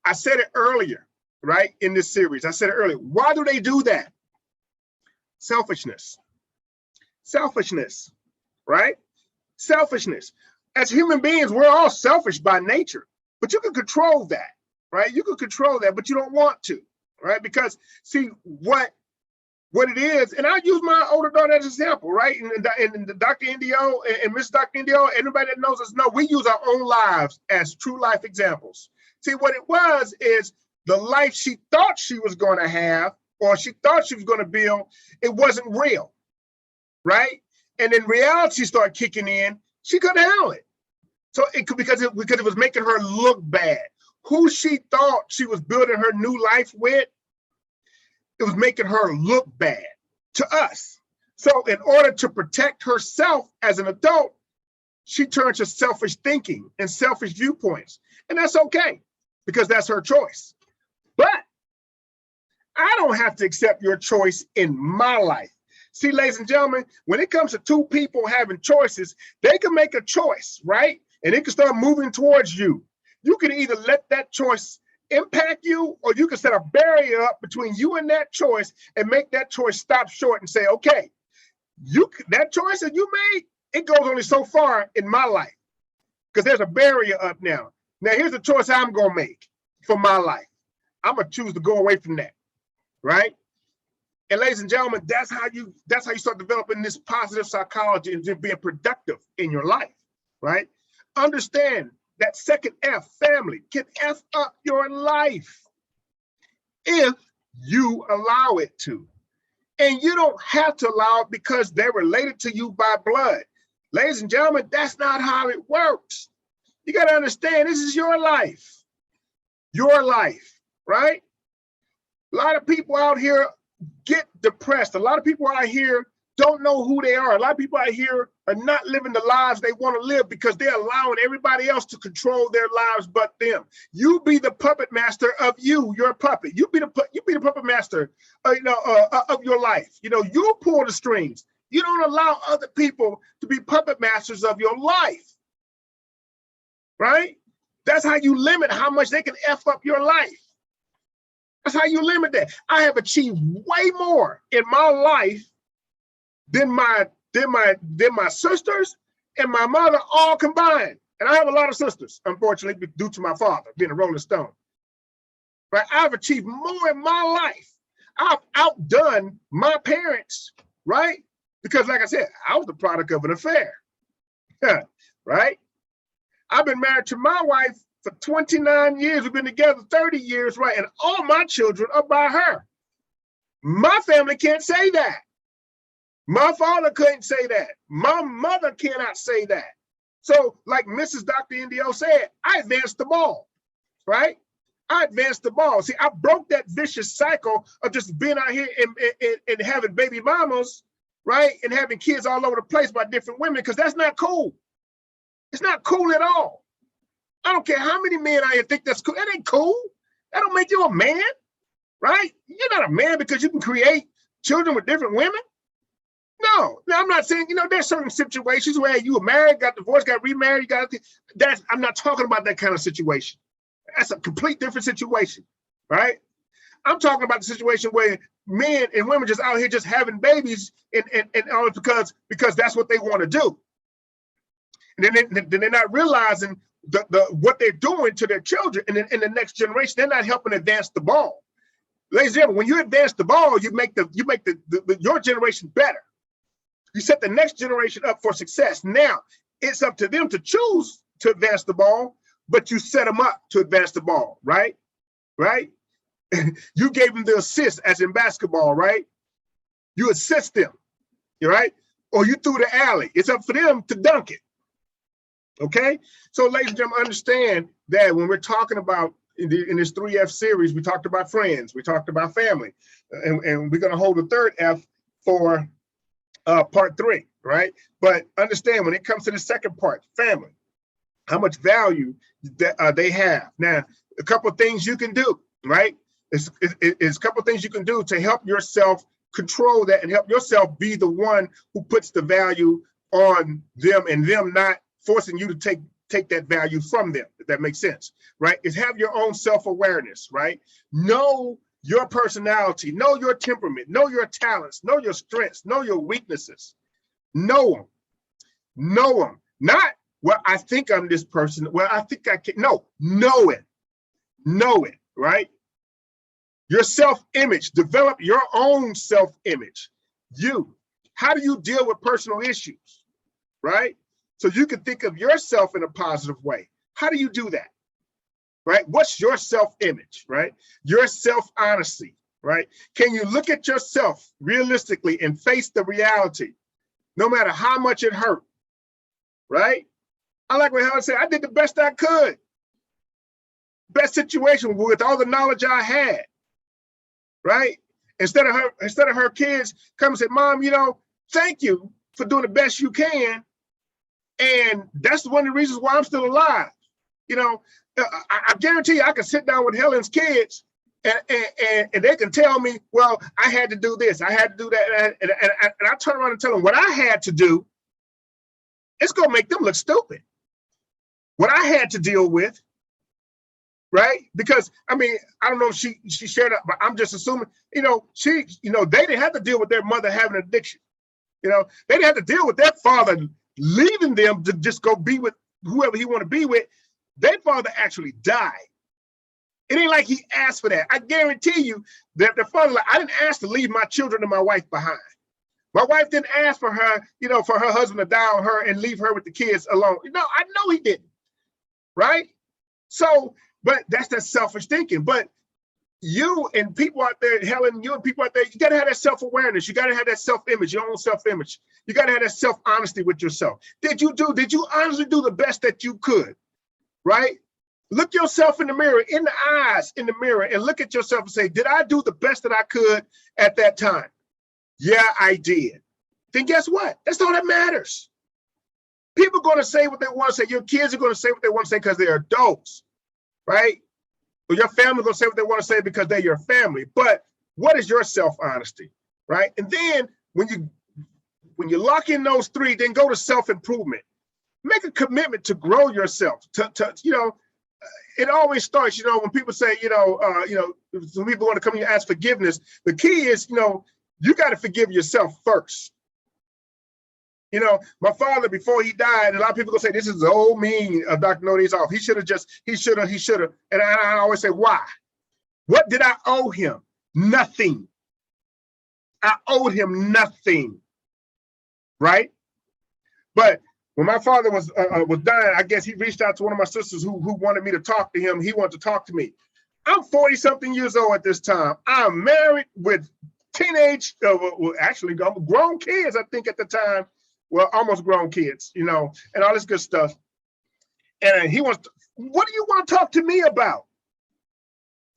I said it earlier, right, in this series. I said it earlier. Why do they do that? Selfishness. Selfishness. right? Selfishness. As human beings, we're all selfish by nature, but you can control that, right? You can control that, but you don't want to, right? Because see what it is, and I use my older daughter as an example, right? And Dr. Indio and Miss Dr. Indio, anybody that knows us know we use our own lives as true life examples. See, what it was is the life she thought she was going to have, or she thought she was going to build, it wasn't real, right? And then reality started kicking in. She couldn't handle it. So because it was making her look bad. Who she thought she was building her new life with, it was making her look bad to us. So in order to protect herself as an adult, she turned to selfish thinking and selfish viewpoints. And that's okay, because that's her choice. But I don't have to accept your choice in my life. See, ladies and gentlemen, when it comes to two people having choices, they can make a choice, right? And it can start moving towards you. You can either let that choice impact you, or you can set a barrier up between you and that choice and make that choice stop short and say, okay, that choice that you made, it goes only so far in my life, because there's a barrier up now. Now, here's the choice I'm going to make for my life. I'm going to choose to go away from that, right? And ladies and gentlemen, that's how you start developing this positive psychology and just being productive in your life, right? Understand that second F, family, can F up your life if you allow it to. And you don't have to allow it because they're related to you by blood. Ladies and gentlemen, that's not how it works. You got to understand, this is your life, right? A lot of people out here get depressed. A lot of people out here don't know who they are. A lot of people out here are not living the lives they want to live because they're allowing everybody else to control their lives but them. You be the puppet master of your puppet. You be the puppet master, of your life. You pull the strings. You don't allow other people to be puppet masters of your life, right? That's how you limit how much they can F up your life. That's how you limit that. I have achieved way more in my life than my sisters and my mother all combined. And I have a lot of sisters, unfortunately, due to my father being a Rolling Stone. Right? I've achieved more in my life. I've outdone my parents, right? Because like I said, I was the product of an affair, right? I've been married to my wife for 29 years. We've been together 30 years, right? And all my children are by her. My family can't say that. My father couldn't say that. My mother cannot say that. So like Mrs. Dr. Indio said, I advanced the ball, right? I advanced the ball. See, I broke that vicious cycle of just being out here and having baby mamas, right? And having kids all over the place by different women, because that's not cool. It's not cool at all. I don't care how many men out here think that's cool. That ain't cool. That don't make you a man, right? You're not a man because you can create children with different women. No, I'm not saying, there's certain situations where you were married, got divorced, got remarried, I'm not talking about that kind of situation. That's a complete different situation, right? I'm talking about the situation where men and women just out here just having babies and all because that's what they want to do. And then they're not realizing what they're doing to their children and in the next generation. They're not helping advance the ball. Ladies and gentlemen, when you advance the ball, you make your generation better. You set the next generation up for success. Now, it's up to them to choose to advance the ball, but you set them up to advance the ball, right? Right? You gave them the assist, as in basketball, right? You assist them, right? Or you threw the alley. It's up for them to dunk it, okay? So, ladies and gentlemen, understand that when we're talking about in this 3F series, we talked about friends, we talked about family, and we're going to hold the third F for part 3, right? But understand when it comes to the second part, family, how much value that they have. Now, a couple of things you can do, right? It's a couple of things you can do to help yourself control that and help yourself be the one who puts the value on them and them not forcing you to take that value from them, if that makes sense, right? Is have your own self-awareness, right? Know your personality, know your temperament, know your talents, know your strengths, know your weaknesses, know them. Know them. Not, well, I think I'm this person. Well, I think I can. No, know it. Know it, right? Your self-image. Develop your own self-image. You. How do you deal with personal issues, right? So you can think of yourself in a positive way. How do you do that, right? What's your self-image, right? Your self-honesty, right? Can you look at yourself realistically and face the reality, no matter how much it hurt, right? I like what Helen said, I did the best I could. Best situation with all the knowledge I had, right? Instead of her kids come and say, Mom, you know, thank you for doing the best you can. And that's one of the reasons why I'm still alive. You know, I guarantee you I can sit down with Helen's kids and they can tell me, well, I had to do this, I had to do that. And I turn around and tell them what I had to do. It's going to make them look stupid. What I had to deal with, right? Because, I mean, I don't know if she shared it, but I'm just assuming, you know, they didn't have to deal with their mother having an addiction. You know, they didn't have to deal with their father leaving them to just go be with whoever he want to be with. Their father actually died. It ain't like he asked for that. I guarantee you that the father, like, I didn't ask to leave my children and my wife behind. My wife didn't ask for her, you know, for her husband to die on her and leave her with the kids alone. No, I know he didn't, right? So, but that's that selfish thinking. But you and people out there, Helen, you and people out there, you got to have that self-awareness. You got to have that self-image, your own self-image. You got to have that self-honesty with yourself. Did you honestly do the best that you could, right? Look yourself in the mirror, in the eyes, in the mirror, and look at yourself and say, did I do the best that I could at that time? Yeah, I did. Then guess what? That's all that matters. People are going to say what they want to say. Your kids are going to say what they want to say because they're adults, right? Or your family going to say what they want to say because they're your family. But what is your self-honesty, right? And then when you lock in those three, then go to self-improvement. Make a commitment to grow yourself. To you know, it always starts, you know, when people say, some people want to come here and ask forgiveness. The key is, you got to forgive yourself first. You know, my father, before he died, a lot of people gonna say, this is the old mean of Dr. No Days Off. He should have. And I always say, why? What did I owe him? Nothing. I owed him nothing, right? But when my father was dying, I guess he reached out to one of my sisters who wanted me to talk to him. He wanted to talk to me. I'm 40-something years old at this time. I'm married with teenage, actually grown kids, I think at the time. Well, almost grown kids, and all this good stuff. And he wants to, what do you want to talk to me about?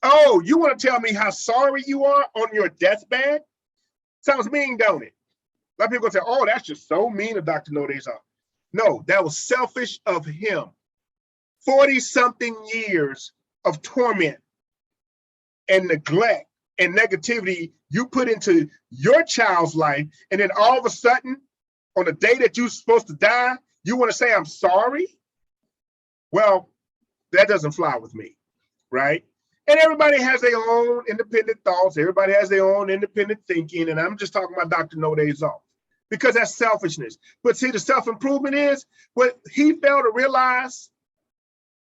Oh, you want to tell me how sorry you are on your deathbed? Sounds mean, don't it? A lot of people say, oh, that's just so mean of Dr. No Days Off. No, that was selfish of him. 40-something years of torment and neglect and negativity you put into your child's life, and then all of a sudden, on the day that you're supposed to die, you want to say, I'm sorry? Well, that doesn't fly with me, right? And everybody has their own independent thoughts. Everybody has their own independent thinking. And I'm just talking about Dr. No Days Off because that's selfishness. But see, the self-improvement is what he failed to realize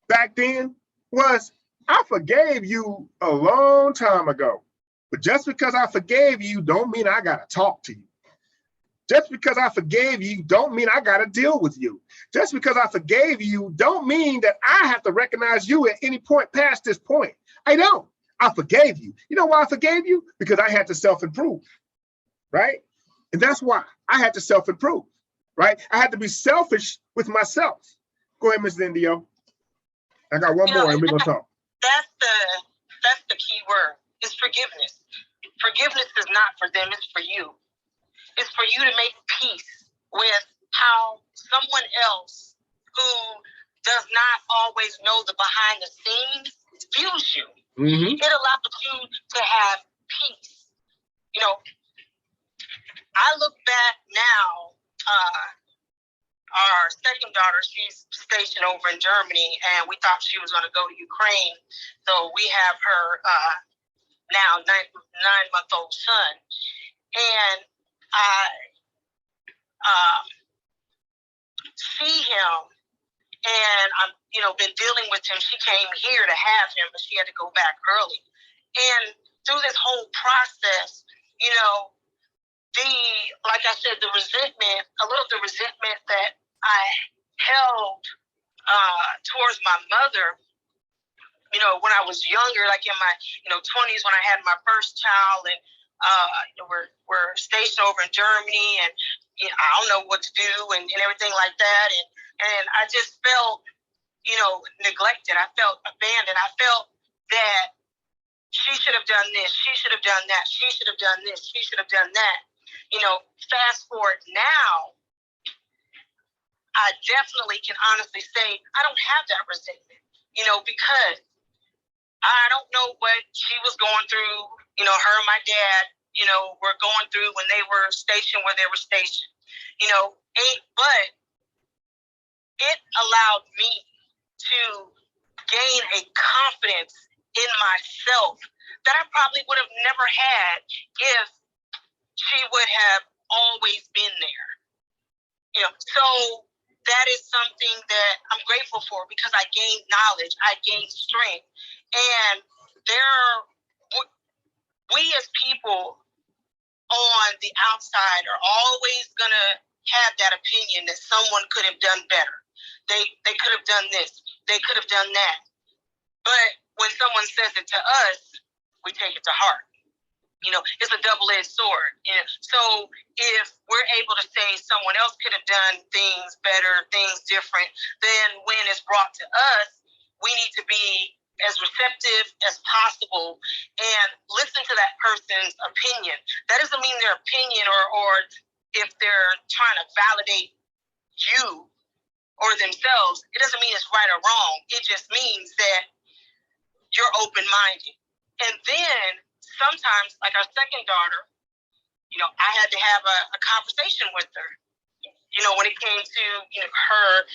back then was, I forgave you a long time ago. But just because I forgave you don't mean I got to talk to you. Just because I forgave you don't mean I got to deal with you. Just because I forgave you don't mean that I have to recognize you at any point past this point. I don't. I forgave you. You know why I forgave you? Because I had to self-improve, right? And that's why I had to self-improve, right? I had to be selfish with myself. Go ahead, Ms. Indio. I got one more and we're going to talk. That's the key word, is forgiveness. Forgiveness is not for them, it's for you. It's for you to make peace with how someone else who does not always know the behind the scenes views you. Mm-hmm. It allows you to have peace. I look back now, our second daughter, she's stationed over in Germany, and we thought she was going to go to Ukraine. So we have her now 9-month-old son. And see him, and I'm, been dealing with him. She came here to have him, but she had to go back early. And through this whole process, like I said, the resentment, a little of the resentment that I held towards my mother, when I was younger, like in my, 20s when I had my first child, and we're stationed over in Germany, and I don't know what to do, and everything like that, and I just felt, neglected. I felt abandoned. I felt that she should have done this. She should have done that. She should have done this. She should have done that. Fast forward now, I definitely can honestly say I don't have that resentment, because I don't know what she was going through, her and my dad, were going through when they were stationed where they were stationed, but it allowed me to gain a confidence in myself that I probably would have never had if she would have always been there. So that is something that I'm grateful for, because I gained knowledge, I gained strength, and we as people on the outside are always gonna have that opinion that someone could have done better. They could have done this, they could have done that. But when someone says it to us, we take it to heart. It's a double-edged sword. So if we're able to say someone else could have done things better, things different, then when it's brought to us, we need to be as receptive as possible and listen to that person's opinion. That doesn't mean their opinion or if they're trying to validate you or themselves, it doesn't mean it's right or wrong. It just means that you're open-minded. And then sometimes, like our second daughter, I had to have a conversation with her, when it came to, her,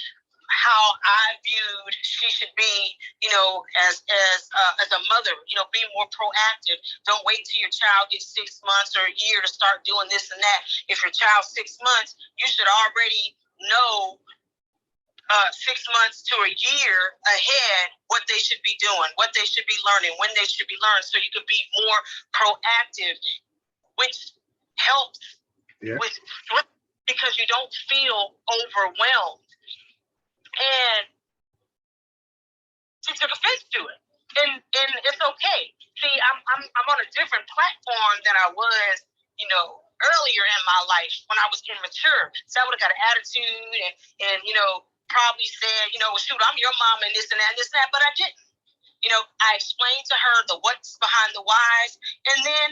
how I viewed she should be, as a mother, be more proactive. Don't wait till your child gets 6 months or a year to start doing this and that. If your child's 6 months, you should already know 6 months to a year ahead what they should be doing, what they should be learning, when they should be learned, so you can be more proactive, which helps with stress, because you don't feel overwhelmed. And she took offense to it, and it's okay. See, I'm on a different platform than I was, earlier in my life when I was immature. So I would have got an attitude and probably said, well, shoot, I'm your mom and this and that and this and that, but I didn't. I explained to her the what's behind the whys, and then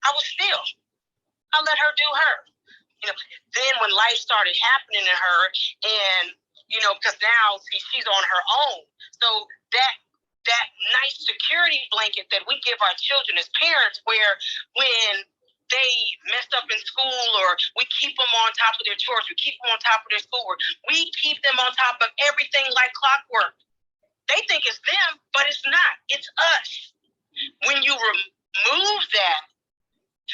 I was still. I let her do her. Then when life started happening to her, and because now she's on her own, so that nice security blanket that we give our children as parents, where when they messed up in school, or we keep them on top of their chores, we keep them on top of their schoolwork, we keep them on top of everything like clockwork. They think it's them, but it's not. It's us. When you remove that,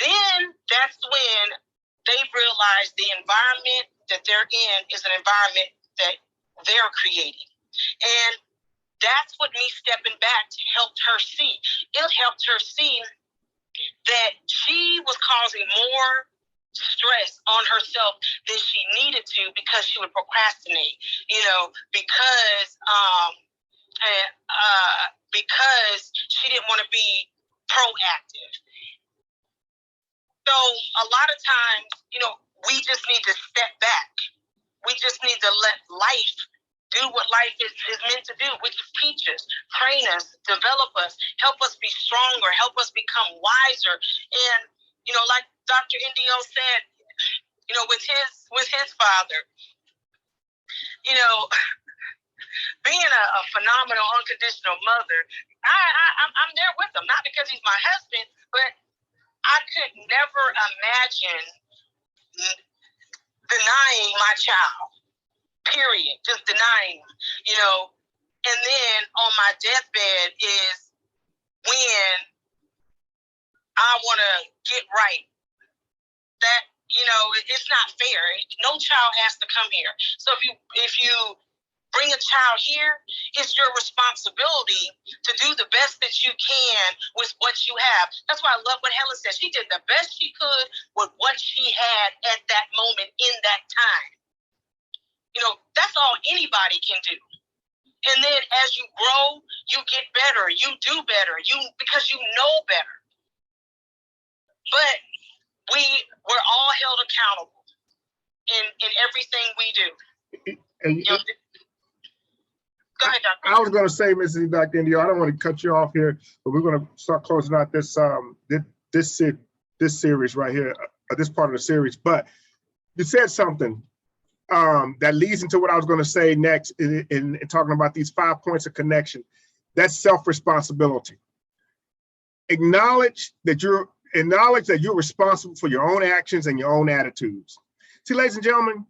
then that's when they realize the environment that they're in is an environment that they're creating. And that's what me stepping back helped her see. It helped her see that she was causing more stress on herself than she needed to, because she would procrastinate, because she didn't want to be proactive. So a lot of times, we just need to step back. We just need to let life do what life is meant to do, which is teach us, train us, develop us, help us be stronger, help us become wiser. And, like Dr. Indio said, with his father, being a phenomenal, unconditional mother, I'm there with him, not because he's my husband, but I could never imagine denying my child, period, just denying him, and then on my deathbed is when I want to get right. That, it's not fair. No child has to come here. So if you bring a child here, it's your responsibility to do the best that you can with what you have. That's why I love what Helen said. She did the best she could with what she had at that moment in that time. That's all anybody can do. And then as you grow, you get better, you do better, because you know better. But we're all held accountable in everything we do. Go ahead, Dr. I was going to say, Mrs. Dr. Indio, I don't want to cut you off here, but we're going to start closing out this series right here, this part of the series. But you said something that leads into what I was going to say next in talking about these 5 points of connection. That's self-responsibility. Acknowledge that you're responsible for your own actions and your own attitudes. See, ladies and gentlemen,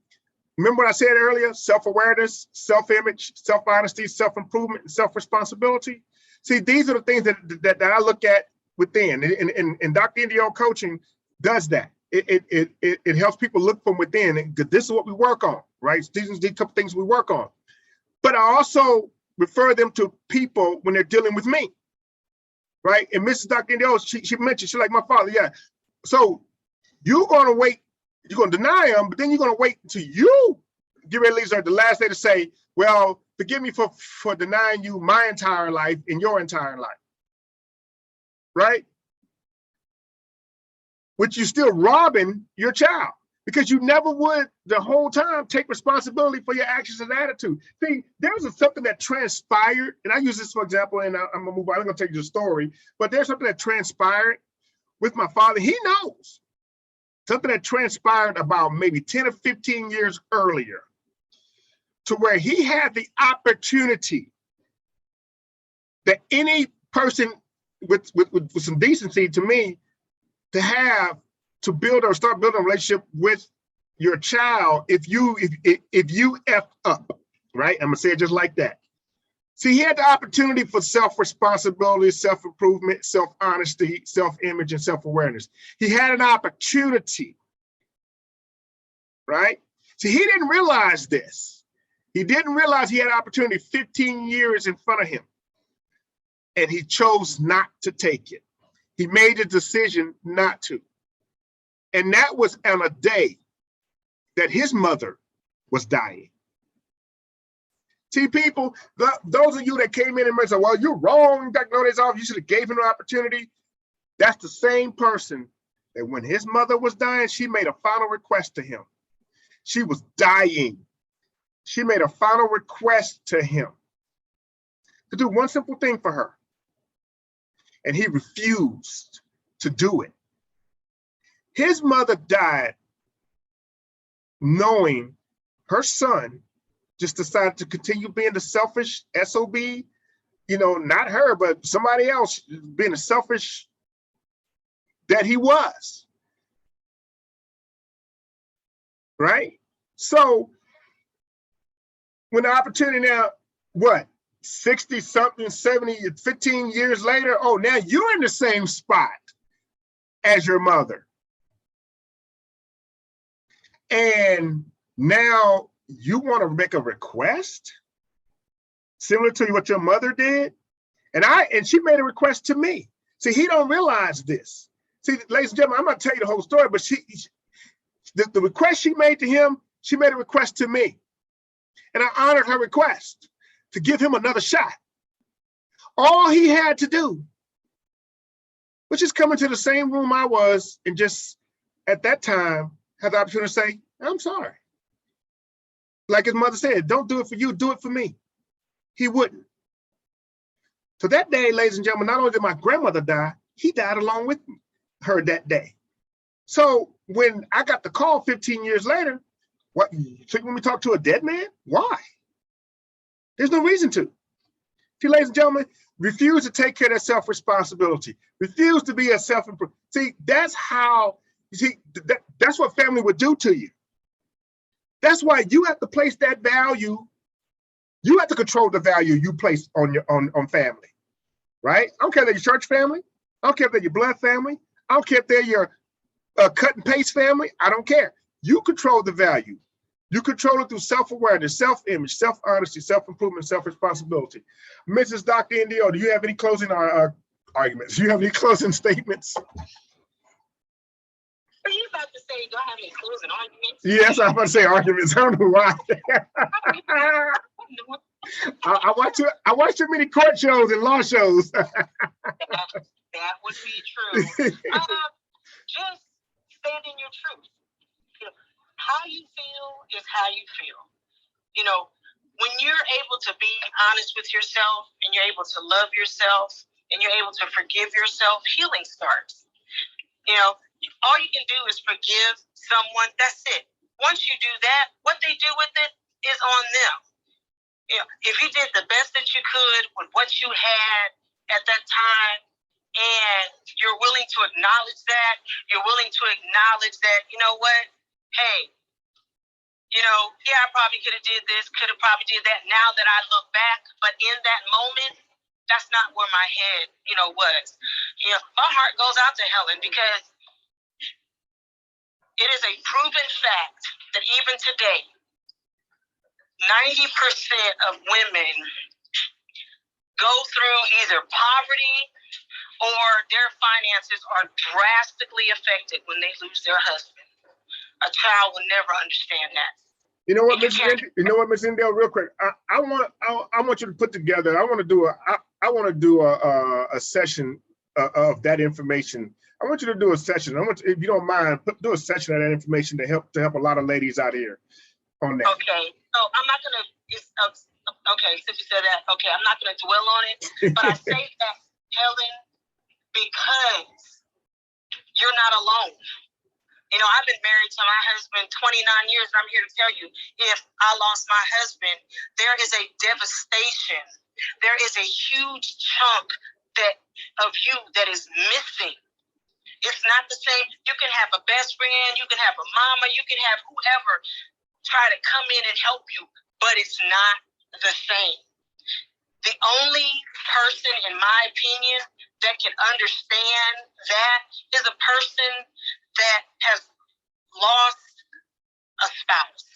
remember what I said earlier? Self-awareness, self-image, self-honesty, self-improvement, and self-responsibility. See, these are the things that I look at within, and Dr. Indio coaching does that. It helps people look from within, and this is what we work on, right? These are the couple things we work on. But I also refer them to people when they're dealing with me, right? And Mrs. Dr. Indio, she mentioned, she's like my father, yeah. So you're going to wait, you're going to deny him, but then you're going to wait until you get ready to leave the last day to say, well, forgive me for denying you my entire life and your entire life, right? Which you're still robbing your child, because you never would the whole time take responsibility for your actions and attitude. See, there's something that transpired, and I use this for example, and I'm gonna move on, I'm gonna tell you the story, but there's something that transpired with my father. He knows something that transpired about maybe 10 or 15 years earlier, to where he had the opportunity that any person with some decency, to me, to start building a relationship with your child if you F up, right? I'm gonna say it just like that. See, he had the opportunity for self-responsibility, self-improvement, self-honesty, self-image, and self-awareness. He had an opportunity, right? See, he didn't realize this. He didn't realize he had an opportunity 15 years in front of him, and he chose not to take it. He made a decision not to. And that was on a day that his mother was dying. See, people, those of you that came in and said, well, you're wrong, Dr. Notice off, you should have gave him an opportunity. That's the same person that when his mother was dying, she made a final request to him. She was dying. She made a final request to him to do one simple thing for her. And he refused to do it. His mother died knowing her son just decided to continue being the selfish SOB, not her, but somebody else being a selfish that he was, right? So when the opportunity now, 60 something, 70, 15 years later, oh, now you're in the same spot as your mother. And now you want to make a request similar to what your mother did. And she made a request to me. See, he don't realize this. See, ladies and gentlemen, I'm not telling you the whole story, but the request she made to him, she made a request to me. And I honored her request to give him another shot. All he had to do was just come into the same room I was and just at that time have the opportunity to say, I'm sorry. Like his mother said, don't do it for you, do it for me. He wouldn't. So that day, ladies and gentlemen, not only did my grandmother die, he died along with her that day. So when I got the call 15 years later, what, so when we talk to a dead man? Why? There's no reason to. See, ladies and gentlemen, refuse to take care of that self-responsibility. Refuse to be a self-improvement. See, that's how, you see, that's what family would do to you. That's why you have to place that value. You have to control the value you place on family, right? I don't care if they're your church family. I don't care if they're your blood family. I don't care if they're your a cut and paste family, I don't care. You control the value. You control it through self-awareness, self-image, self-honesty, self-improvement, self-responsibility. Mrs. Dr. Indio, do you have any closing arguments? Do you have any closing statements? Are you about to say, do I have any closing arguments? Yes, I'm about to say arguments. I don't know why. I watch too many court shows and law shows. That would be true. Just stand in your truth. You know, how you feel is how you feel. You know, when you're able to be honest with yourself and you're able to love yourself and you're able to forgive yourself, healing starts. You know, all you can do is forgive someone. That's it. Once you do that, what they do with it is on them. You know, if you did the best that you could with what you had at that time, and you're willing to acknowledge that, you're willing to acknowledge that, you know what, hey, you know, yeah, I probably could have did this, could have probably did that now that I look back, but in that moment, that's not where my head, you know, was. You know, my heart goes out to Helen because it is a proven fact that even today, 90% of women go through either poverty or their finances are drastically affected when they lose their husband. A child will never understand that. You know what, Ms. Indell, real quick. I want you to put together. I want to do a session of that information. I want you to do a session. If you don't mind, do a session of that information to help a lot of ladies out here on that. Okay. So I'm not gonna. Okay, since you said that, okay, I'm not gonna dwell on it. But I say that, Helen, because you're not alone. You know, I've been married to my husband 29 years, and I'm here to tell you, if I lost my husband, there is a devastation. There is a huge chunk of you that is missing. It's not the same. You can have a best friend, you can have a mama, you can have whoever try to come in and help you, but it's not the same. The only person, in my opinion, that can understand that is a person that has lost a spouse.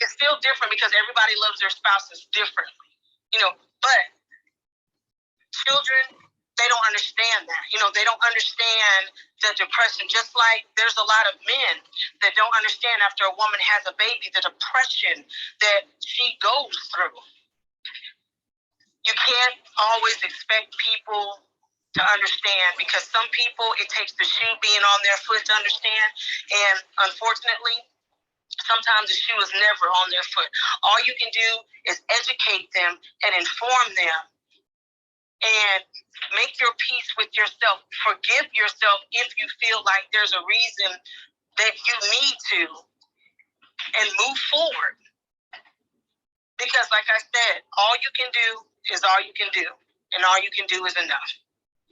It's still different because everybody loves their spouses differently, you know, but children, they don't understand that. You know, they don't understand the depression, just like there's a lot of men that don't understand after a woman has a baby, the depression that she goes through. You can't always expect people to understand because some people, it takes the shoe being on their foot to understand. And unfortunately, sometimes the shoe is never on their foot. All you can do is educate them and inform them and make your peace with yourself. Forgive yourself if you feel like there's a reason that you need to, and move forward. Because like I said, all you can do is all you can do, and all you can do is enough.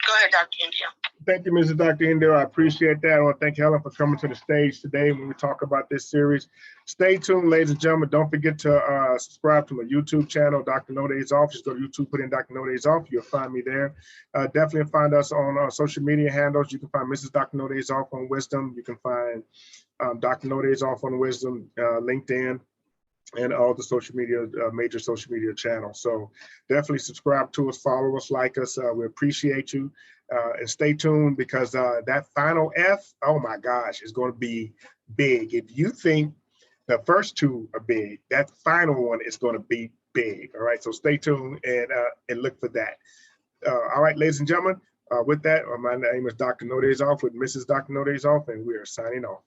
Go ahead, Dr. India. Thank you, Mrs. Dr. Indio. I appreciate that. I want to thank Helen for coming to the stage today when we talk about this series. Stay tuned, ladies and gentlemen. Don't forget to subscribe to my YouTube channel, Dr. No Days Off. Just go to YouTube, put in Dr. No Days Off. You'll find me there. Definitely find us on social media handles. You can find Mrs. Dr. No Days Off on Wisdom. You can find Dr. No Days Off on Wisdom, LinkedIn, and all the social media, major social media channels. So definitely subscribe to us, follow us, like us. We appreciate you. And stay tuned because that final F, oh my gosh, is going to be big. If you think the first two are big, that final one is going to be big. All right, so stay tuned and look for that. All right, ladies and gentlemen, with that, my name is Dr. No Days Off with Mrs. Dr. No Days Off, and we are signing off.